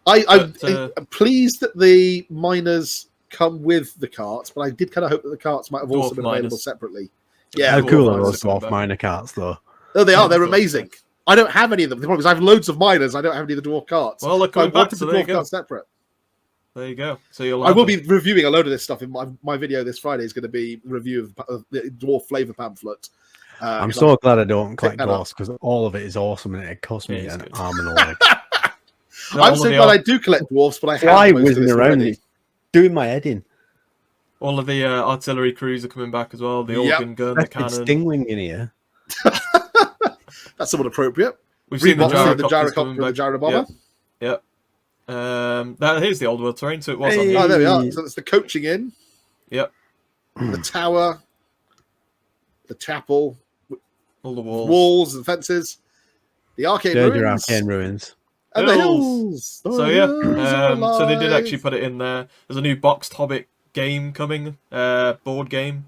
I'm pleased that the miners come with the carts, but I did kind of hope that the carts might have also been available separately. Yeah, how cool are those dwarf miner carts, though? Oh, they are. They're amazing. I don't have any of them. The problem is I have loads of miners. I don't have any of the dwarf carts. Well, they're coming back, so the dwarf carts separate. There you go. So I will be reviewing a load of this stuff in my video this Friday. Is going to be a review of the dwarf flavor pamphlet. I'm so glad I don't collect dwarfs because all of it is awesome and it cost me an arm and a leg. I'm so glad I do collect dwarfs, but I fly whizzing around doing my head in. All of the artillery crews are coming back as well. The organ gun, the cannon. Stingwing in here. That's somewhat appropriate. We've seen the gyrocopter and the gyrobomber. Yep. Here's the old world terrain, so it was on the... Oh, there we are. So that's the coaching in. Yep. The tower. The chapel. All the walls. Walls and fences. The arcane ruins. Arcane ruins. And the hills. So yeah. So they did actually put it in there. There's a new boxed Hobbit game coming. Board game.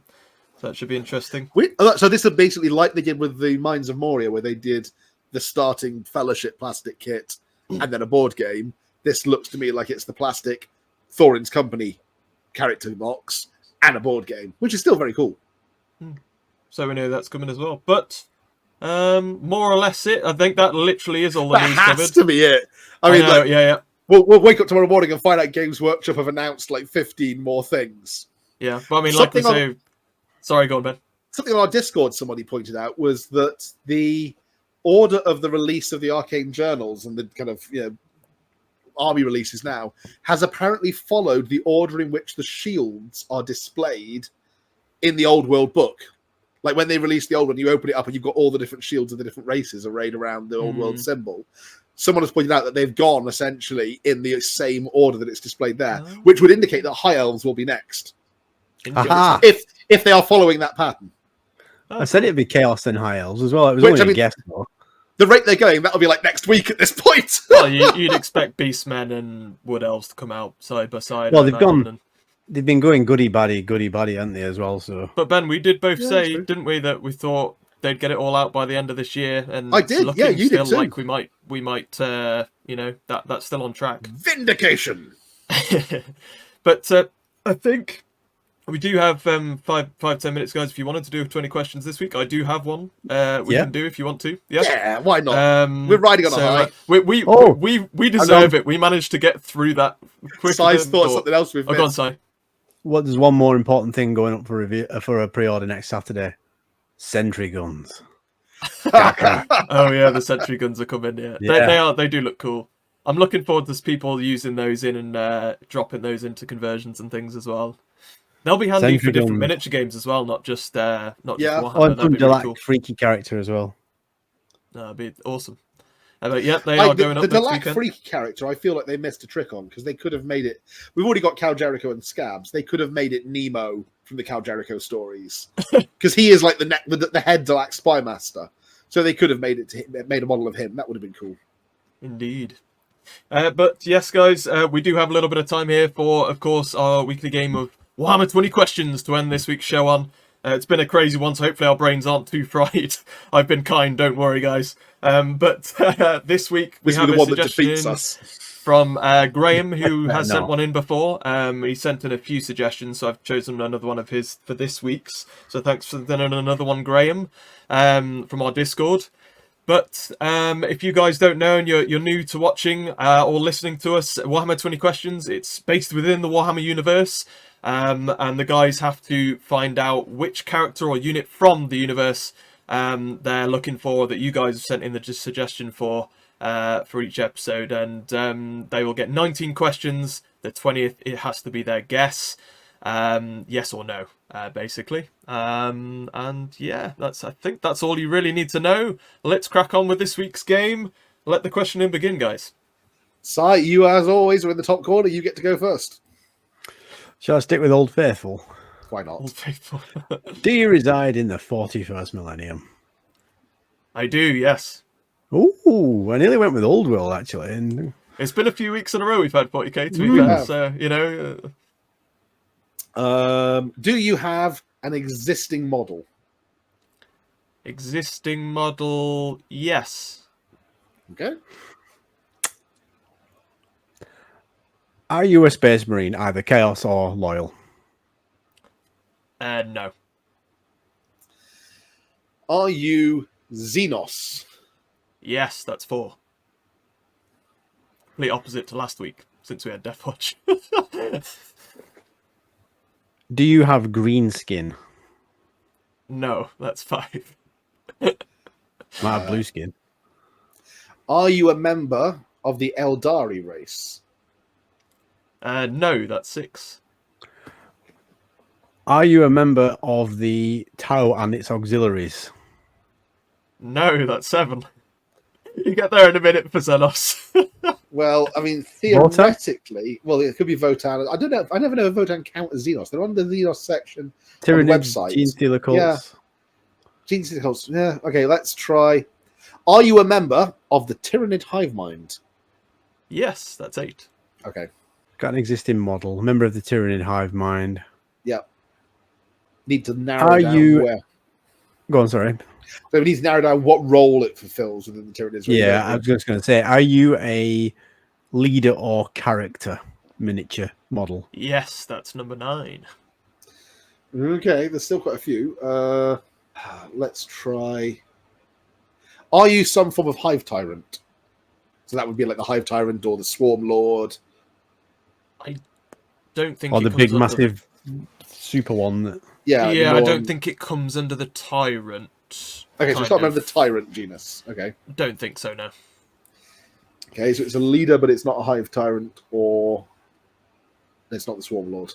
So that should be interesting. So this is basically like they did with the Mines of Moria, where they did the starting Fellowship plastic kit and then a board game. This looks to me like it's the plastic Thorin's Company character box and a board game, which is still very cool. So we know that's coming as well. But more or less it. I think that literally is all the news covered. That has to be it. I mean, yeah. We'll wake up tomorrow morning and find out Games Workshop have announced like 15 more things. Yeah, but I mean, like we say... Sorry, go on, Ben. Something on our Discord somebody pointed out was that the order of the release of the Arcane Journals and the kind of army releases now has apparently followed the order in which the shields are displayed in the Old World book. Like when they released the old one, you open it up and you've got all the different shields of the different races arrayed around the Old World symbol. Someone has pointed out that they've gone essentially in the same order that it's displayed there, which would indicate that High Elves will be next. If they are following that pattern. I said it'd be Chaos and High Elves as well. It was only a guess, though. The rate they're going, that'll be like next week at this point. Well, you'd expect Beastmen and Wood Elves to come out side by side. Well, they've been going goody baddy, haven't they, as well? So, but Ben, we did both say, didn't we, that we thought they'd get it all out by the end of this year, and I did. Yeah, you did too. Like we might, that's still on track. Vindication. But I think We do have 5-10 minutes, guys. If you wanted to do 20 questions this week, I do have one. We Yeah. can do if you want to. Yeah, Yeah, why not? We're riding on a high. We deserve it. We managed to get through that quicker. Size thought something else we've Oh, go on, missed. Si. What? There's one more important thing going up for review for a pre-order next Saturday. Sentry guns. Oh yeah, the sentry guns are coming. Yeah, Yeah. They do look cool. I'm looking forward to people using those in and dropping those into conversions and things as well. They'll be handy Sentry for different guns. miniature games as well, not just Yeah. Warhammer. Oh, and That'd be some really cool. freaky character as well. That'd be awesome. But yeah, they are going up the next Delac weekend. freaky character, I feel like they missed a trick on because they could have made it. We've already got Cal Jericho and Scabs. They could have made it Nemo from the Cal Jericho stories because he is like the head Delac spy master. So they could have made a model of him. That would have been cool. Indeed. But yes, guys, we do have a little bit of time here for, of course, our weekly game of Warhammer 20 questions to end this week's show on. It's been a crazy one, so hopefully our brains aren't too fried. I've been kind, don't worry, guys. But this week we have a suggestion from Graham, who has sent one in before. He sent in a few suggestions, so I've chosen another one of his for this week's. So thanks for sending another one, Graham, from our Discord. But if you guys don't know and you're new to watching or listening to us, Warhammer 20 Questions, it's based within the Warhammer universe. And the guys have to find out which character or unit from the universe they're looking for that you guys have sent in the suggestion for each episode. And they will get 19 questions. The 20th, it has to be their guess. Yes or no, basically. And yeah, I think that's all you really need to know. Let's crack on with this week's game. Let the questioning begin, guys. Si, you as always are in the top corner. You get to go first. Shall I stick with Old Faithful? Why not? Old Faithful. Do you reside in the 41st millennium? I do, yes. Ooh, I nearly went with Old World, actually. And It's been a few weeks in a row we've had 40k, to be fair. So, you know... do you have an existing model? Existing model, yes. Okay. are you a Space Marine, either Chaos or Loyal? No. Are you Xenos? Yes, that's 4. Complete opposite to last week, since we had Deathwatch. Do you have green skin? No, that's 5. Might have blue skin. Are you a member of the Eldari race? No, that's 6. Are you a member of the Tau and its auxiliaries? No, that's 7. You get there in a minute for Xenos. Well, I mean, theoretically, well, it could be Votan. I don't know. I never know if Votan count as Xenos. They're on the Xenos section on the website. Gene Stealer cults. Yeah. Gene Stealer cults. Yeah. Okay, let's try. Are you a member of the Tyrannid Hive Mind? Yes, that's 8. Okay. Got an existing model. Member of the Tyrannid Hive Mind. Yeah. Need to narrow down where. Go on, sorry. So we need to narrow down what role it fulfills within the Tyrannid. Yeah, I was just going to say, are you a leader or character miniature model? Yes, that's number 9. Okay, there's still quite a few. Let's try. Are you some form of Hive Tyrant? So that would be like the Hive Tyrant or the Swarm Lord. I don't think. Or it the comes big, under massive super one. That... Yeah, I don't think it comes under the Tyrant. Okay, so it's not member of the Tyrant genus. Okay. Don't think so, no. Okay, so it's a leader, but it's not a Hive Tyrant, or it's not the Swarm Lord.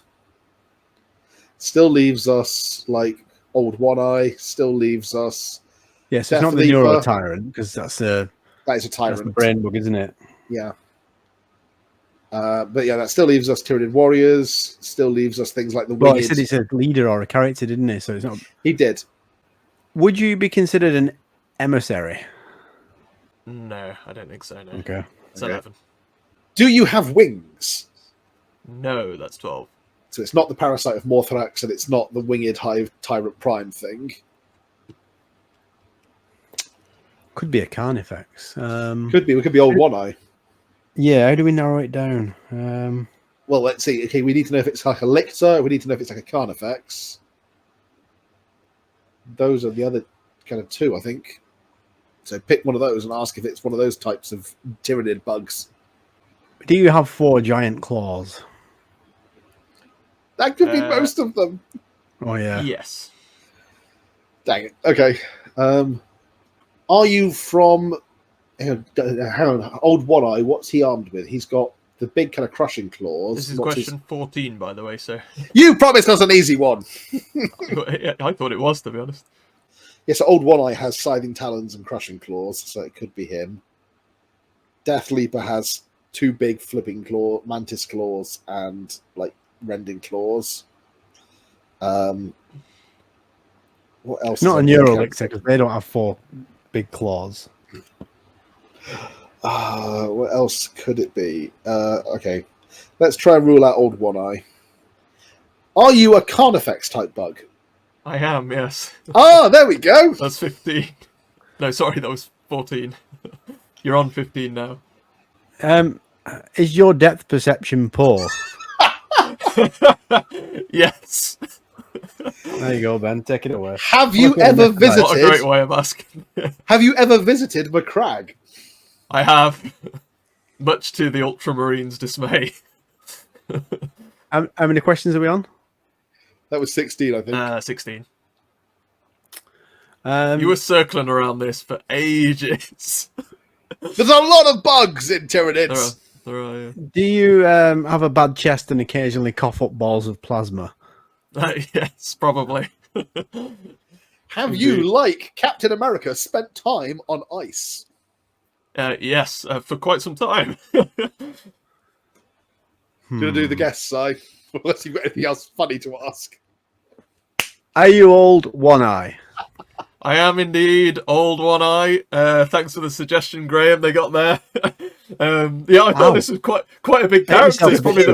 Still leaves us like Old One Eye. Still leaves us. Yes, it's not the Neuro Tyrant because that is a tyrant. Brain bug, isn't it? Yeah. But yeah, that still leaves us Tyrannid Warriors. Still leaves us things like the. Well, he said it's a leader or a character, didn't he? So it's not. He did. Would you be considered an emissary? No, I don't think so. No. Okay. It's 11. Do you have wings? No, that's 12. So it's not the Parasite of Morthrax, and it's not the Winged Hive Tyrant Prime thing. Could be a Carnifex. Could be. We could be Old One Eye. Yeah. How do we narrow it down? well, let's see. Okay, we need to know if it's like a lictor. We need to know if it's like a Carnifex. Those are the other kind of two, I think. So pick one of those and ask if it's one of those types of Tyrannid bugs. Do you have 4 giant claws? That could be most of them. Oh yeah. Yes. Dang it. Okay. Are you from... Hang on. Old One Eye, what's he armed with? He's got the big kind of crushing claws. This is question 14, by the way, so... You promised us an easy one! I thought it was, to be honest. Yes, so Old One Eye has scything talons and crushing claws, so it could be him. Death Leaper has 2 big flipping mantis claws and like rending claws. What else? Not a Neuralixer because they don't have 4 big claws. What else could it be? Okay, let's try and rule out Old One Eye. Are you a Carnifex type bug? I am, yes. Ah, there we go. That's 15. No, sorry, that was 14. You're on 15 now. Is your depth perception poor? Yes. There you go, Ben. Take it away. Have you ever visited? What a great way of asking. Have you ever visited McCrag? I have, much to the Ultramarines' dismay. How many questions are we on? That was 16, I think. 16. You You were circling around this for ages. There's a lot of bugs in Tyranids. There are, yeah. Do you have a bad chest and occasionally cough up balls of plasma? Yes, probably. Have you, like Captain America, spent time on ice? Yes, for quite some time. Gonna do the guess, Si. Unless you've got anything else funny to ask. Are you Old One Eye? I am indeed Old One Eye. Thanks for the suggestion, Graham. They got there. Yeah, I thought this was quite a big character. It's probably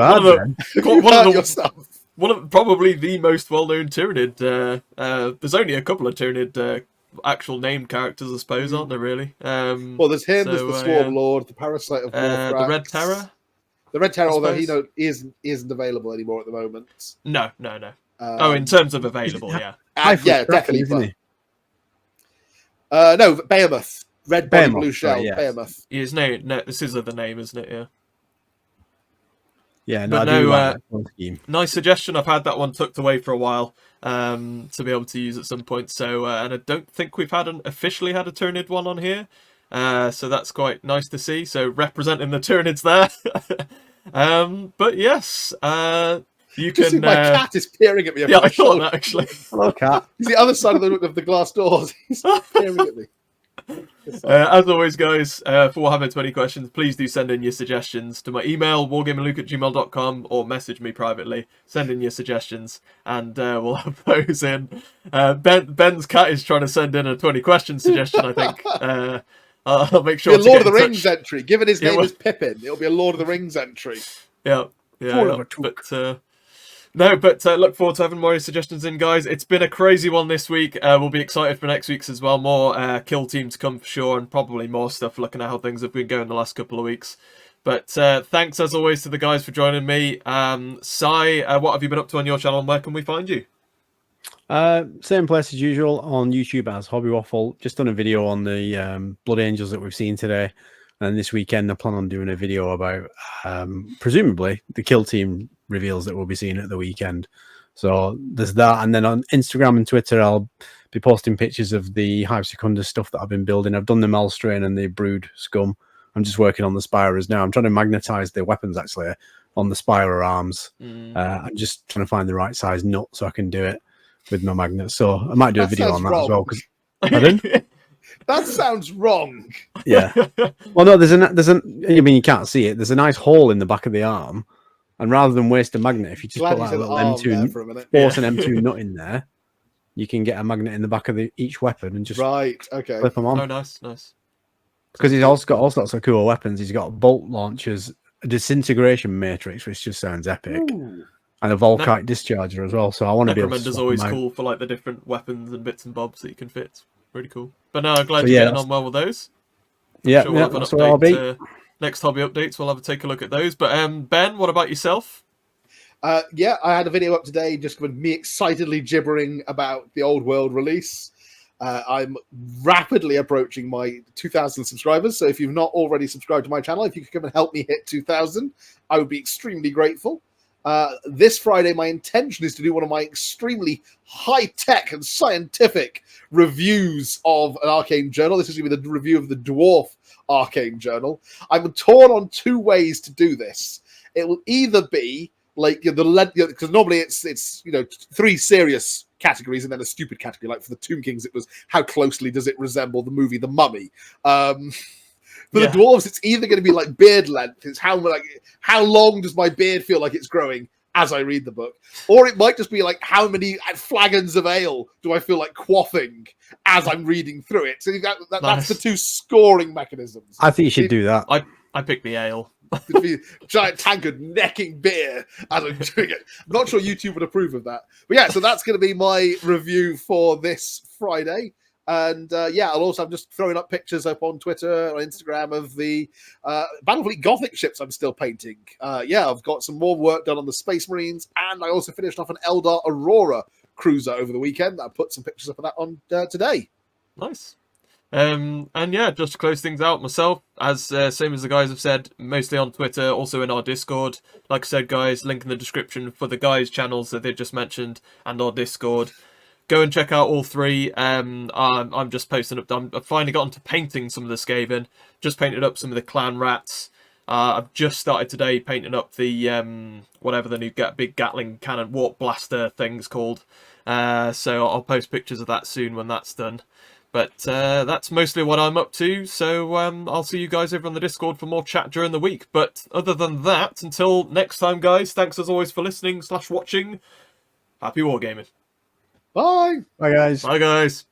one of probably the most well-known Tyranid. There's only a couple of Tyranid actual named characters, I suppose, aren't there? Really? Well, there's him. There's the Swarm Lord, the Parasite of the Red Terror. The Red Terror, although he isn't available anymore at the moment. No. In terms of available, yeah. Yeah, definitely. Isn't he? No, Behemoth. Red body, Behemoth, blue shell. right, yes. Behemoth. His name. No, this is the name, isn't it? Yeah. Yeah, But I do no, like that one scheme. Nice suggestion. I've had that one tucked away for a while to be able to use at some point. So, and I don't think we've officially had a Tyranid one on here. So that's quite nice to see. So representing the Tyranids there. But yes, you Just can. my cat is peering at me. Yeah, I thought that actually. Hello, cat. He's the other side of the glass doors. He's peering at me. As always, guys, for Warhammer 20 questions, please do send in your suggestions to my email, wargamingluke@gmail.com, or message me privately. Send in your suggestions, and we'll have those in. Ben's cat is trying to send in a 20 question suggestion, I think. I'll make sure It'll be a Lord of the touch. Rings entry. Given his name is Pippin, it'll be a Lord of the Rings entry. Yeah. But look forward to having more suggestions in, guys. It's been a crazy one this week. We'll be excited for next week's as well. More kill team to come for sure, and probably more stuff looking at how things have been going the last couple of weeks. But thanks as always to the guys for joining me. Si, what have you been up to on your channel, and where can we find you? Same place as usual on YouTube as Hobby Waffle. Just done a video on the Blood Angels that we've seen today. And this weekend, I plan on doing a video about, presumably, the kill team reveals that we'll be seeing at the weekend. So there's that. And then on Instagram and Twitter, I'll be posting pictures of the Hive Secundus stuff that I've been building. I've done the Melstrain and the Brood Scum. I'm just working on the Spirers now. I'm trying to magnetize the weapons, actually, on the Spirer arms. I'm just trying to find the right size nut so I can do it with my magnets. So I might do a video on that as well. Pardon? That sounds wrong. Yeah. Well, no, there's I mean, you can't see it. There's a nice hole in the back of the arm, and rather than waste a magnet, if you just put like a little M2, force an M2 nut in there, you can get a magnet in the back of each weapon and just flip them on. Oh, nice. Because he's also got all sorts of cool weapons. He's got bolt launchers, a disintegration matrix, which just sounds epic. Ooh. And a Volkite discharger as well. So I want to be able to. Necromancer's always cool for like the different weapons and bits and bobs that you can fit. Really cool. But no, I'm glad you're getting on well with those. Sure we'll that's where I'll be. Next hobby updates, we'll have a take a look at those. But Ben, what about yourself? Yeah, I had a video up today just with me excitedly gibbering about the Old World release. I'm rapidly approaching my 2,000 subscribers, so if you've not already subscribed to my channel, if you could come and help me hit 2,000, I would be extremely grateful. This Friday, my intention is to do one of my extremely high-tech and scientific reviews of an arcane journal. This is going to be the review of the Dwarf arcane journal. I'm torn on two ways to do this. It will either be like because normally it's three serious categories and then a stupid category. Like for the Tomb Kings, it was how closely does it resemble the movie The Mummy. For the dwarves, it's either going to be like beard length. It's how long does my beard feel like it's growing as I read the book, or it might just be like how many flagons of ale do I feel like quaffing as I'm reading through it. So that's the two scoring mechanisms. I think you should do that. I picked the ale. Giant tankard necking beer as I'm doing it. I'm not sure YouTube would approve of that. But yeah, so that's going to be my review for this Friday. And I'm just throwing up pictures up on Twitter or Instagram of the Battlefleet Gothic ships I'm still painting. I've got some more work done on the Space Marines, and I also finished off an Eldar Aurora cruiser over the weekend. I put some pictures up of that on today. Nice. Just to close things out myself, as same as the guys have said, mostly on Twitter, also in our Discord. Like I said, guys, link in the description for the guys' channels that they just mentioned and our Discord. Go and check out all three. I'm just posting up. I've finally gotten to painting some of the Skaven. Just painted up some of the clan rats. I've just started today painting up the whatever the new big Gatling cannon warp blaster thing's called. So I'll post pictures of that soon when that's done. But that's mostly what I'm up to. So I'll see you guys over on the Discord for more chat during the week. But other than that, until next time, guys, thanks as always for listening / watching. Happy wargaming. Bye. Bye, guys. Bye, guys.